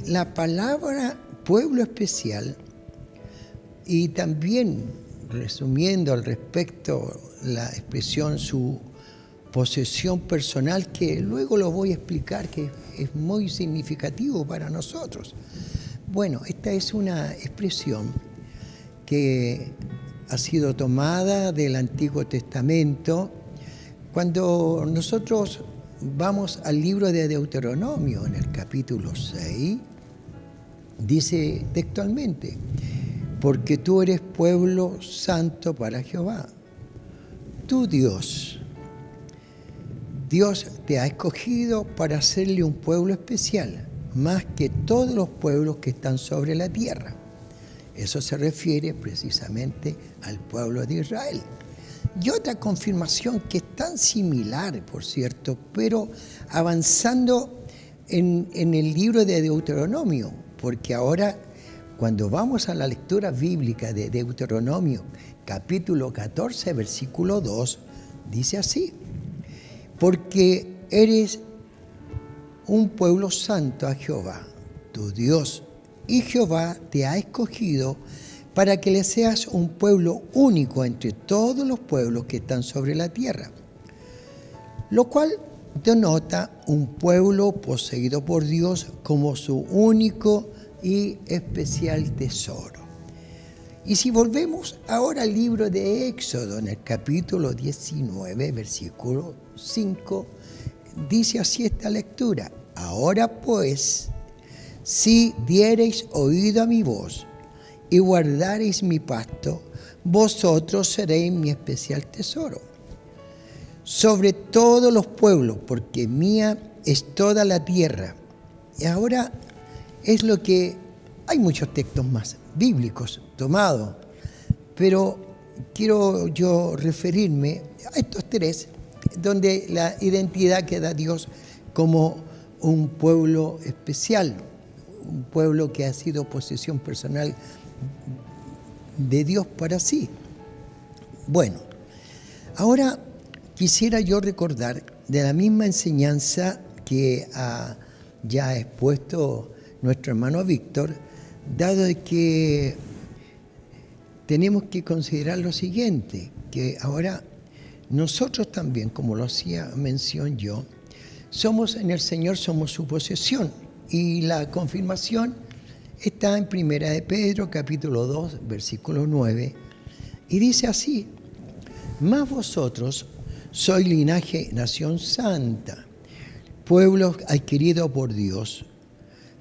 [SPEAKER 3] La palabra pueblo especial, y también resumiendo al respecto la expresión su posesión personal, que luego lo voy a explicar, que es muy significativo para nosotros. Bueno, esta es una expresión que ha sido tomada del Antiguo Testamento. Cuando nosotros vamos al libro de Deuteronomio, en el capítulo 6, dice textualmente: porque tú eres pueblo santo para Jehová, tu Dios. Dios te ha escogido para hacerle un pueblo especial, más que todos los pueblos que están sobre la tierra. Eso se refiere precisamente al pueblo de Israel. Y otra confirmación que es tan similar, por cierto, pero avanzando en el libro de Deuteronomio, porque ahora cuando vamos a la lectura bíblica de Deuteronomio, capítulo 14, versículo 2, dice así: porque eres un pueblo santo a Jehová, tu Dios, y Jehová te ha escogido para que le seas un pueblo único entre todos los pueblos que están sobre la tierra, lo cual denota un pueblo poseído por Dios como su único y especial tesoro. Y si volvemos ahora al libro de Éxodo, en el capítulo 19, versículo 5, dice así esta lectura: ahora pues, si diereis oído a mi voz y guardareis mi pacto, vosotros seréis mi especial tesoro sobre todos los pueblos, porque mía es toda la tierra. Y ahora es lo que hay muchos textos más bíblicos tomados, pero quiero yo referirme a estos tres, donde la identidad que da Dios como un pueblo especial, un pueblo que ha sido posesión personal de Dios para sí. Bueno, ahora quisiera yo recordar de la misma enseñanza que ya ha expuesto nuestro hermano Víctor, dado de que tenemos que considerar lo siguiente, que ahora nosotros también, como lo hacía mención yo, somos en el Señor, somos su posesión, y la confirmación está en Primera de Pedro, capítulo 2, versículo 9, y dice así: mas vosotros sois linaje, nación santa, pueblo adquirido por Dios,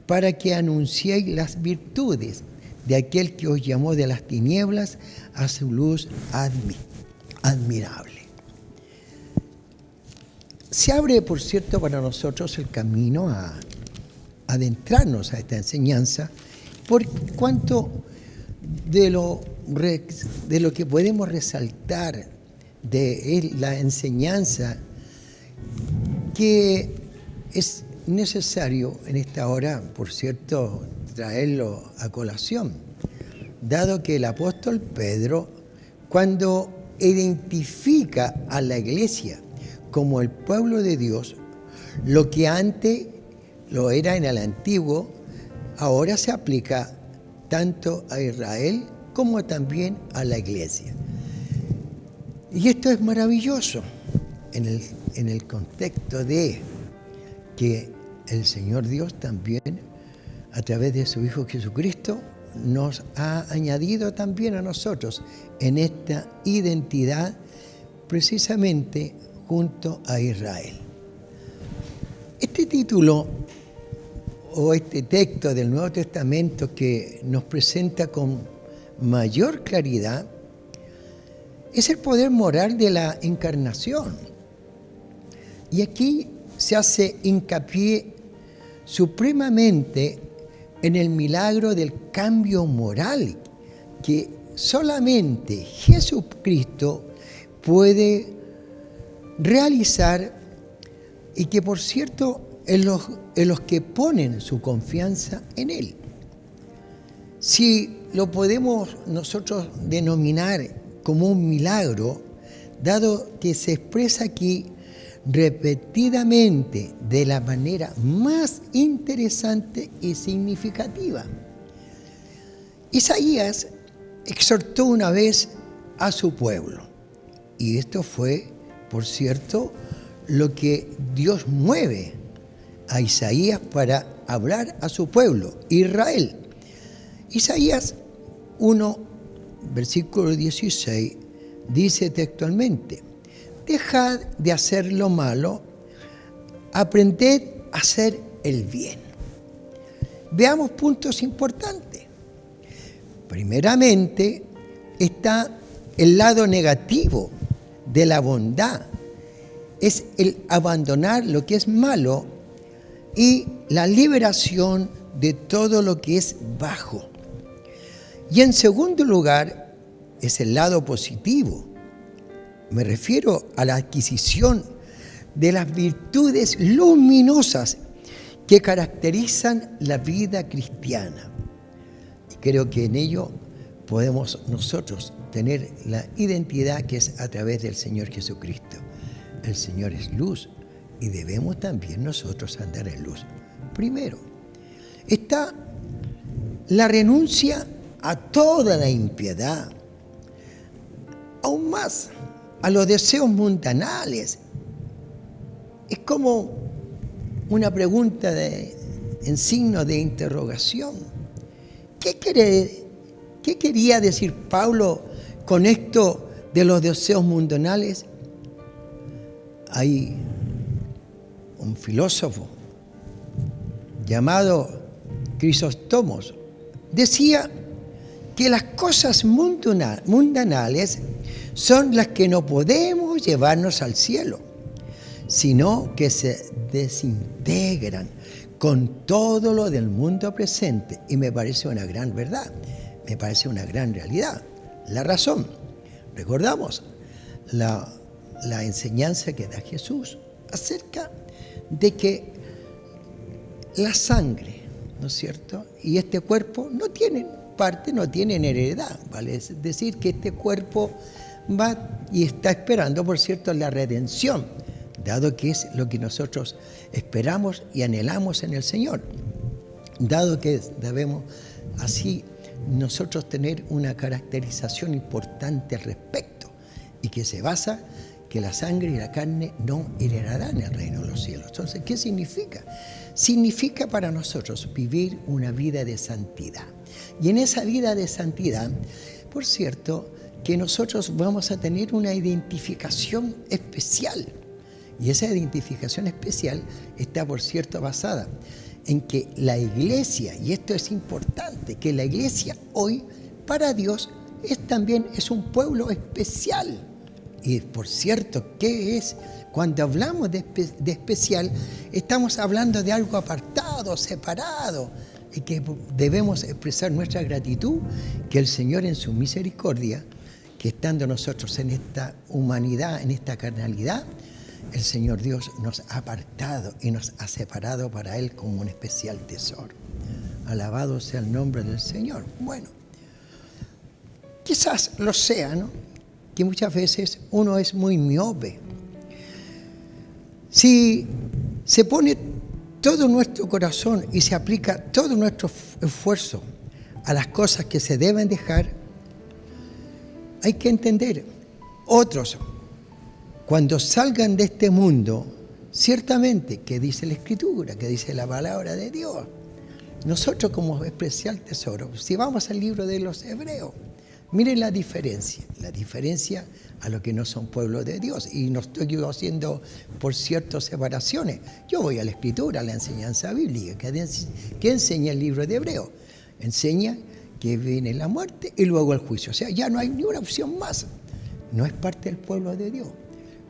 [SPEAKER 3] para que anunciéis las virtudes de aquel que os llamó de las tinieblas a su luz admirable. Se abre, por cierto, para nosotros el camino a adentrarnos a esta enseñanza, por cuanto de lo que podemos resaltar de la enseñanza, que es necesario en esta hora, por cierto, traerlo a colación, dado que el apóstol Pedro, cuando identifica a la iglesia como el pueblo de Dios, lo que antes lo era en el antiguo, ahora se aplica tanto a Israel como también a la iglesia. Y esto es maravilloso en el contexto de que el Señor Dios también, a través de su Hijo Jesucristo, nos ha añadido también a nosotros en esta identidad, precisamente junto a Israel. Este título o este texto del Nuevo Testamento que nos presenta con mayor claridad es el poder moral de la encarnación. Y aquí se hace hincapié supremamente en el milagro del cambio moral que solamente Jesucristo puede realizar, y que, por cierto, en los que ponen su confianza en Él. Si lo podemos nosotros denominar como un milagro, dado que se expresa aquí repetidamente de la manera más interesante y significativa. Isaías exhortó una vez a su pueblo, y esto fue, por cierto, lo que Dios mueve a Isaías para hablar a su pueblo, Israel. Isaías 1, versículo 16, dice textualmente: dejad de hacer lo malo, aprended a hacer el bien. Veamos puntos importantes. Primeramente, está el lado negativo de la bondad. Es el abandonar lo que es malo y la liberación de todo lo que es bajo. Y en segundo lugar, es el lado positivo. Me refiero a la adquisición de las virtudes luminosas que caracterizan la vida cristiana. Y creo que en ello podemos nosotros tener la identidad que es a través del Señor Jesucristo. El Señor es luz y debemos también nosotros andar en luz. Primero, está la renuncia a toda la impiedad, aún más a los deseos mundanales. Es como una pregunta en signo de interrogación. ¿Qué quería decir Pablo con esto de los deseos mundanales? Hay un filósofo llamado Crisóstomo, decía que las cosas mundanales son las que no podemos llevarnos al cielo, sino que se desintegran con todo lo del mundo presente. Y me parece una gran verdad, me parece una gran realidad. La razón, recordamos la enseñanza que da Jesús acerca de que la sangre, ¿no es cierto?, y este cuerpo no tienen parte, no tienen heredad, ¿vale? Es decir, que este cuerpo va y está esperando, por cierto, la redención, dado que es lo que nosotros esperamos y anhelamos en el Señor, dado que debemos así nosotros tener una caracterización importante al respecto y que se basa que la sangre y la carne no heredarán el reino de los cielos. Entonces, ¿qué significa? Significa para nosotros vivir una vida de santidad. Y en esa vida de santidad, por cierto, que nosotros vamos a tener una identificación especial. Y esa identificación especial está, por cierto, basada en que la iglesia, y esto es importante, que la iglesia hoy para Dios también es un pueblo especial. Y por cierto, ¿qué es? Cuando hablamos de especial, estamos hablando de algo apartado, separado, y que debemos expresar nuestra gratitud, que el Señor en su misericordia, que estando nosotros en esta humanidad, en esta carnalidad, el Señor Dios nos ha apartado y nos ha separado para Él como un especial tesoro. Alabado sea el nombre del Señor. Bueno, quizás lo sea, ¿no?, que muchas veces uno es muy miope. Si se pone todo nuestro corazón y se aplica todo nuestro esfuerzo a las cosas que se deben dejar, hay que entender, otros, cuando salgan de este mundo, ciertamente, que dice la Escritura, que dice la palabra de Dios, nosotros como especial tesoro, si vamos al libro de los Hebreos, miren la diferencia a los que no son pueblo de Dios. Y no estoy yo haciendo, por cierto, separaciones. Yo voy a la Escritura, a la enseñanza bíblica. ¿Qué enseña el libro de Hebreos? Enseña que viene la muerte y luego el juicio. O sea, ya no hay ni una opción más. No es parte del pueblo de Dios.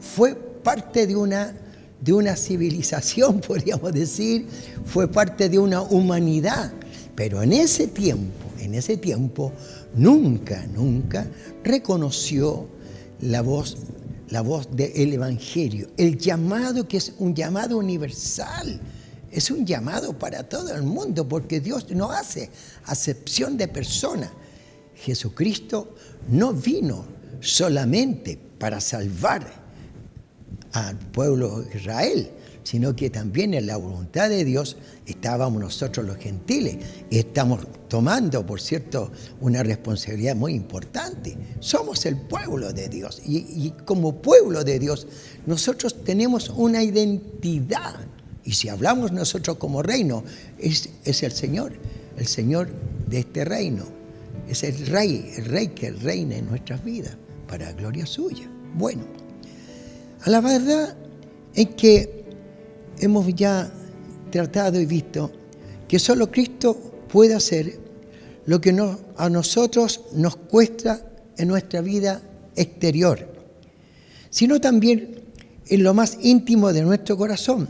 [SPEAKER 3] Fue parte de una civilización, podríamos decir. Fue parte de una humanidad. Pero en ese tiempo, nunca reconoció la voz del Evangelio, el llamado que es un llamado universal, es un llamado para todo el mundo, porque Dios no hace acepción de personas. Jesucristo no vino solamente para salvar al pueblo de Israel, sino que también en la voluntad de Dios estábamos nosotros los gentiles y estamos tomando, por cierto, una responsabilidad muy importante. Somos el pueblo de Dios y como pueblo de Dios nosotros tenemos una identidad, y si hablamos nosotros como reino, es el Señor de este reino, es el rey que reina en nuestras vidas para gloria suya. Bueno, a la verdad es que hemos ya tratado y visto que solo Cristo puede hacer lo que a nosotros nos cuesta en nuestra vida exterior, sino también en lo más íntimo de nuestro corazón,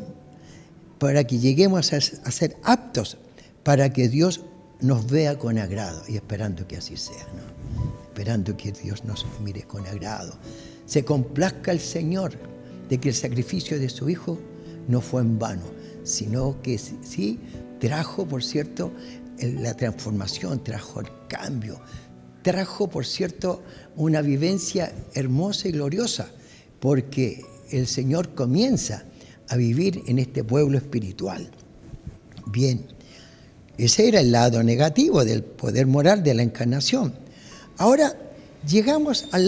[SPEAKER 3] para que lleguemos a ser aptos para que Dios nos vea con agrado, y esperando que así sea, ¿no? Esperando que Dios nos mire con agrado. Se complazca el Señor de que el sacrificio de su Hijo no fue en vano, sino que sí trajo, por cierto, la transformación, trajo el cambio, trajo, por cierto, una vivencia hermosa y gloriosa, porque el Señor comienza a vivir en este pueblo espiritual. Bien, ese era el lado negativo del poder moral de la encarnación. Ahora llegamos al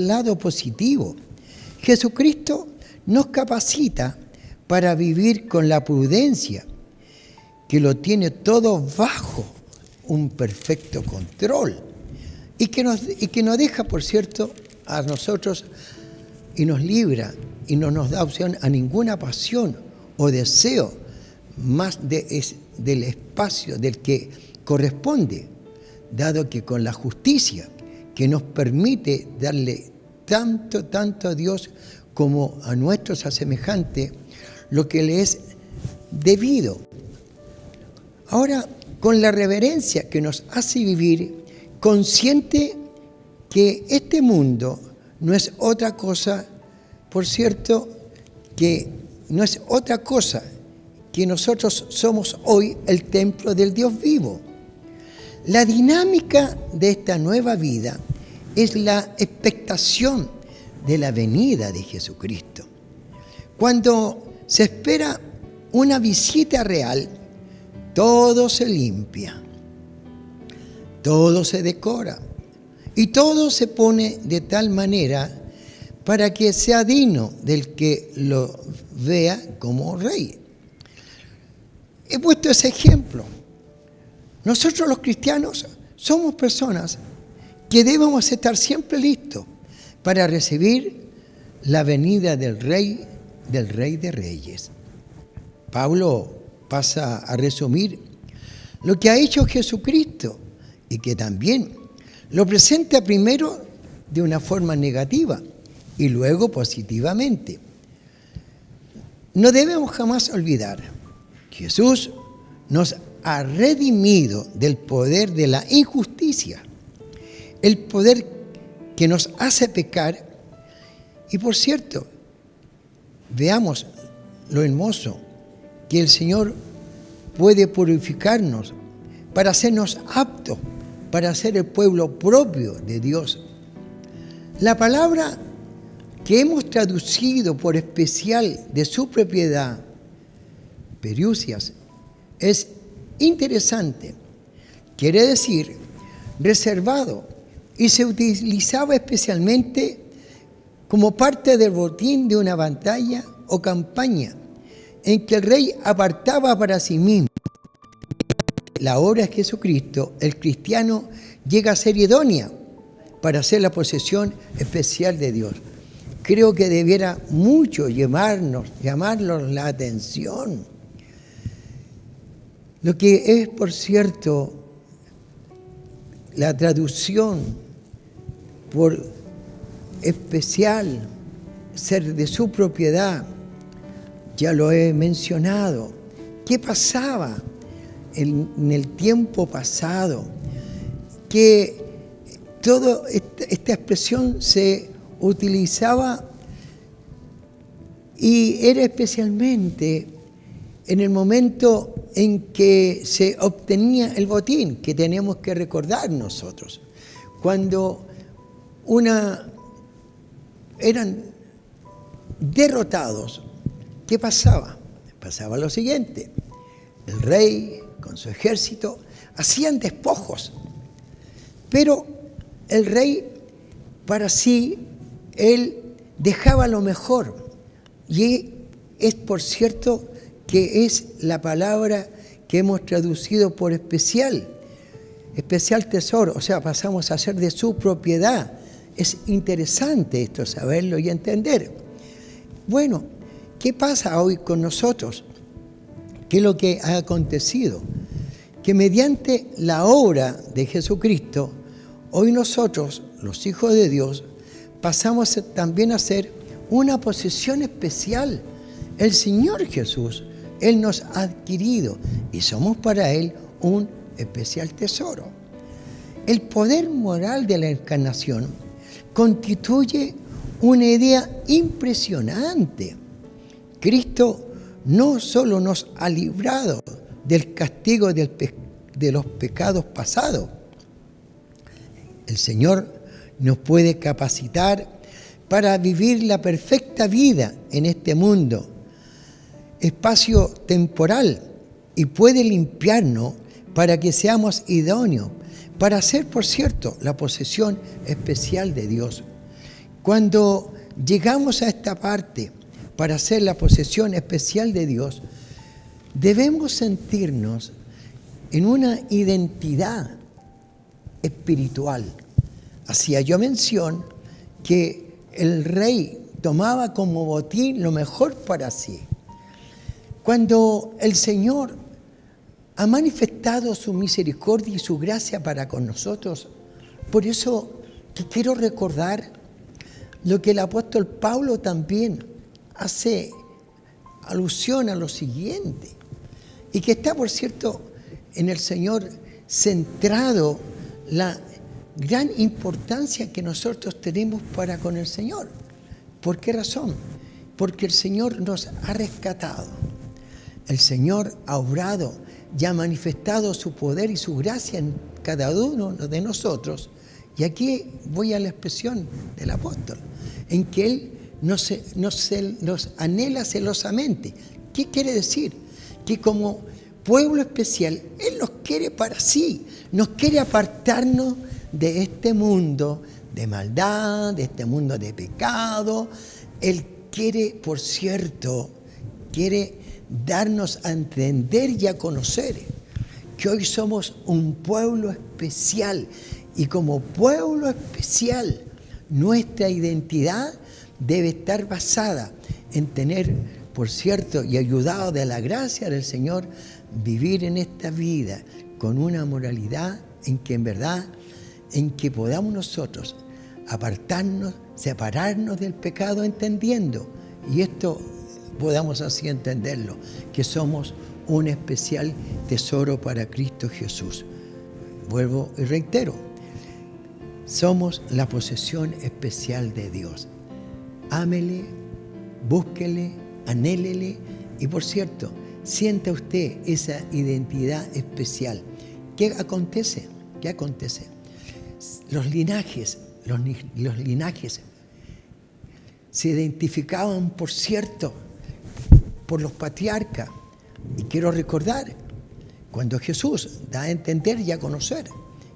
[SPEAKER 3] lado positivo. Jesucristo nos capacita para vivir con la prudencia, que lo tiene todo bajo un perfecto control y que nos deja, por cierto, a nosotros y nos libra y no nos da opción a ninguna pasión o deseo más del espacio del que corresponde, dado que con la justicia que nos permite darle tanto a Dios como a nuestros semejantes lo que le es debido. Ahora, con la reverencia que nos hace vivir, consciente que este mundo no es otra cosa, por cierto, que no es otra cosa que nosotros somos hoy el templo del Dios vivo. La dinámica de esta nueva vida es la expectación de la venida de Jesucristo. Cuando se espera una visita real, todo se limpia, todo se decora y todo se pone de tal manera para que sea digno del que lo vea como rey. He puesto ese ejemplo. Nosotros los cristianos somos personas que debemos estar siempre listos para recibir la venida del Rey de Reyes. Pablo pasa a resumir lo que ha hecho Jesucristo y que también lo presenta primero de una forma negativa y luego positivamente. No debemos jamás olvidar que Jesús nos ha redimido del poder de la injusticia, el poder que nos hace pecar. Y por cierto, veamos lo hermoso que el Señor puede purificarnos para hacernos aptos para ser el pueblo propio de Dios. La palabra que hemos traducido por especial de su propiedad, periusias, es interesante. Quiere decir reservado y se utilizaba especialmente como parte del botín de una batalla o campaña en que el rey apartaba para sí mismo. La obra de Jesucristo, el cristiano llega a ser idónea para ser la posesión especial de Dios. Creo que debiera mucho llamarnos la atención. Lo que es, por cierto, la traducción por especial, ser de su propiedad, ya lo he mencionado. ¿Qué pasaba en el tiempo pasado? Que toda esta expresión se utilizaba y era especialmente en el momento en que se obtenía el botín, que tenemos que recordar nosotros. Cuando eran derrotados, ¿qué pasaba? Pasaba lo siguiente: el rey con su ejército hacían despojos, pero el rey para sí, él dejaba lo mejor, y es por cierto que es la palabra que hemos traducido por especial tesoro, o sea, pasamos a ser de su propiedad. Es interesante esto, saberlo y entender. Bueno, ¿qué pasa hoy con nosotros? ¿Qué es lo que ha acontecido? Que mediante la obra de Jesucristo, hoy nosotros, los hijos de Dios, pasamos también a ser una posesión especial. El Señor Jesús, Él nos ha adquirido y somos para Él un especial tesoro. El poder moral de la encarnación constituye una idea impresionante. Cristo no solo nos ha librado del castigo de los pecados pasados, el Señor nos puede capacitar para vivir la perfecta vida en este mundo, espacio temporal, y puede limpiarnos para que seamos idóneos, para ser, por cierto, la posesión especial de Dios. Cuando llegamos a esta parte, para ser la posesión especial de Dios, debemos sentirnos en una identidad espiritual. Hacía yo mención que el rey tomaba como botín lo mejor para sí. Cuando el Señor ha manifestado su misericordia y su gracia para con nosotros, por eso que quiero recordar lo que el apóstol Pablo también hace alusión a lo siguiente, y que está, por cierto, en el Señor centrado la gran importancia que nosotros tenemos para con el Señor. ¿Por qué razón? Porque el Señor nos ha rescatado. El Señor ha obrado y ha manifestado su poder y su gracia en cada uno de nosotros. Y aquí voy a la expresión del apóstol, en que Él nos anhela celosamente. ¿Qué quiere decir? Que como pueblo especial, Él nos quiere para sí, nos quiere apartarnos de este mundo de maldad, de este mundo de pecado. Él quiere, por cierto, quiere darnos a entender y a conocer que hoy somos un pueblo especial, y como pueblo especial nuestra identidad debe estar basada en tener, por cierto, y ayudado de la gracia del Señor, vivir en esta vida con una moralidad en que en verdad, en que podamos nosotros apartarnos, separarnos del pecado, entendiendo, y esto podamos así entenderlo, que somos un especial tesoro para Cristo Jesús. Vuelvo y reitero, somos la posesión especial de Dios. Ámele, búsquele, anhélele, y por cierto, sienta usted esa identidad especial. ¿Qué acontece? ¿Qué acontece? Los linajes se identificaban, por cierto, por los patriarcas. Y quiero recordar, cuando Jesús da a entender y a conocer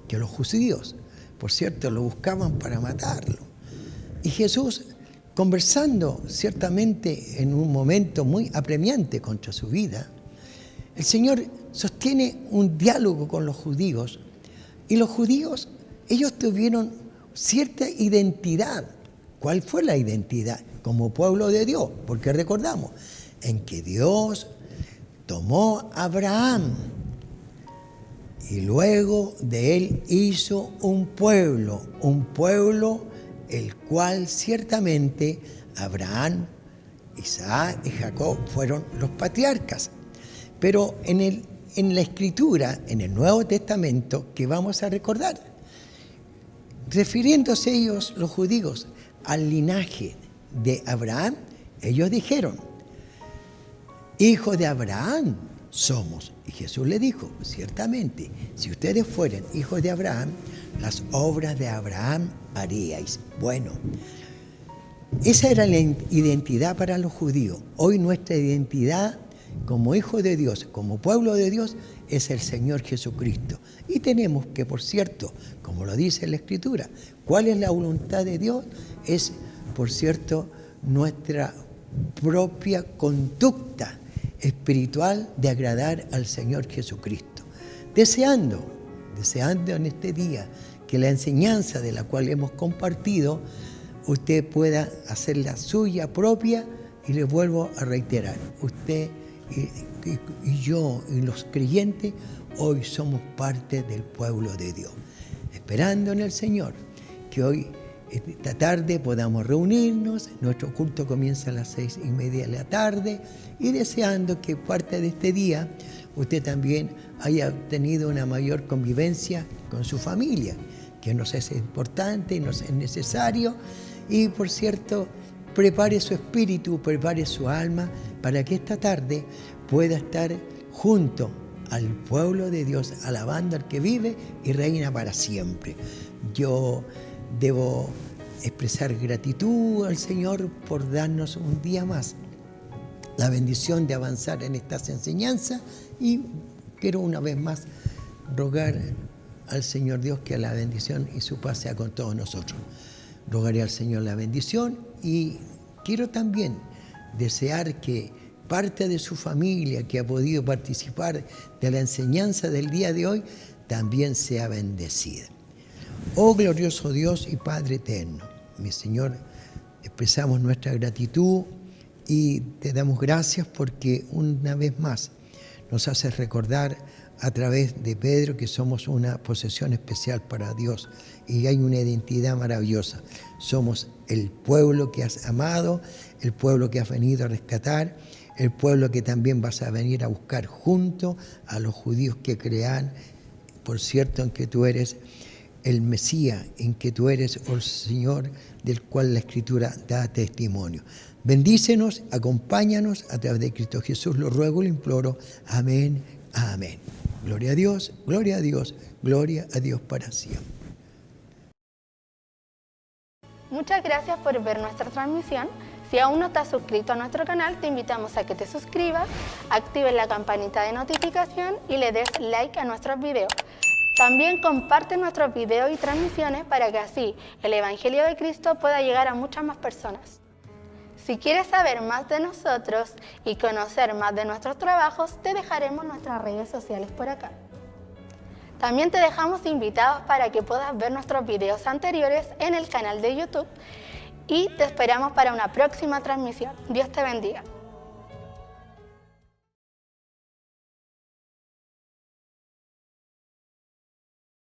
[SPEAKER 3] que los judíos, por cierto, lo buscaban para matarlo. Y Jesús, conversando ciertamente en un momento muy apremiante contra su vida, el Señor sostiene un diálogo con los judíos. Y los judíos, ellos tuvieron cierta identidad. ¿Cuál fue la identidad? Como pueblo de Dios, porque recordamos, en que Dios tomó a Abraham y luego de él hizo un pueblo el cual ciertamente Abraham, Isaac y Jacob fueron los patriarcas. Pero en la Escritura, en el Nuevo Testamento, que vamos a recordar, refiriéndose ellos, los judíos, al linaje de Abraham, ellos dijeron: hijos de Abraham somos. Y Jesús le dijo: ciertamente, si ustedes fueran hijos de Abraham, las obras de Abraham haríais. Bueno, esa era la identidad para los judíos. Hoy nuestra identidad como hijos de Dios, como pueblo de Dios, es el Señor Jesucristo. Y tenemos que, por cierto, como lo dice la Escritura, ¿cuál es la voluntad de Dios? Es, por cierto, nuestra propia conducta espiritual de agradar al Señor Jesucristo. Deseando en este día que la enseñanza de la cual hemos compartido, usted pueda hacerla suya propia, y le vuelvo a reiterar, usted y yo y los creyentes hoy somos parte del pueblo de Dios, esperando en el Señor que hoy, esta tarde, podamos reunirnos. Nuestro culto comienza a las 6:30 de la tarde, y deseando que parte de este día usted también haya tenido una mayor convivencia con su familia, que nos es importante, nos es necesario. Y por cierto, prepare su espíritu, prepare su alma para que esta tarde pueda estar junto al pueblo de Dios, alabando al que vive y reina para siempre. Yo debo expresar gratitud al Señor por darnos un día más la bendición de avanzar en estas enseñanzas, y quiero una vez más rogar al Señor Dios que la bendición y su paz sea con todos nosotros. Rogaré al Señor la bendición, y quiero también desear que parte de su familia que ha podido participar de la enseñanza del día de hoy también sea bendecida. Oh glorioso Dios y Padre eterno, mi Señor, expresamos nuestra gratitud y te damos gracias porque una vez más nos haces recordar a través de Pedro que somos una posesión especial para Dios y hay una identidad maravillosa. Somos el pueblo que has amado, el pueblo que has venido a rescatar, el pueblo que también vas a venir a buscar junto a los judíos que crean, por cierto, en que tú eres el Mesías, en que tú eres el Señor del cual la Escritura da testimonio. Bendícenos, acompáñanos a través de Cristo Jesús, lo ruego y lo imploro. Amén, amén. Gloria a Dios, gloria a Dios, gloria a Dios para siempre.
[SPEAKER 4] Muchas gracias por ver nuestra transmisión. Si aún no estás suscrito a nuestro canal, te invitamos a que te suscribas, actives la campanita de notificación y le des like a nuestros videos. También comparte nuestros videos y transmisiones para que así el Evangelio de Cristo pueda llegar a muchas más personas. Si quieres saber más de nosotros y conocer más de nuestros trabajos, te dejaremos nuestras redes sociales por acá. También te dejamos invitados para que puedas ver nuestros videos anteriores en el canal de YouTube y te esperamos para una próxima transmisión. Dios te bendiga.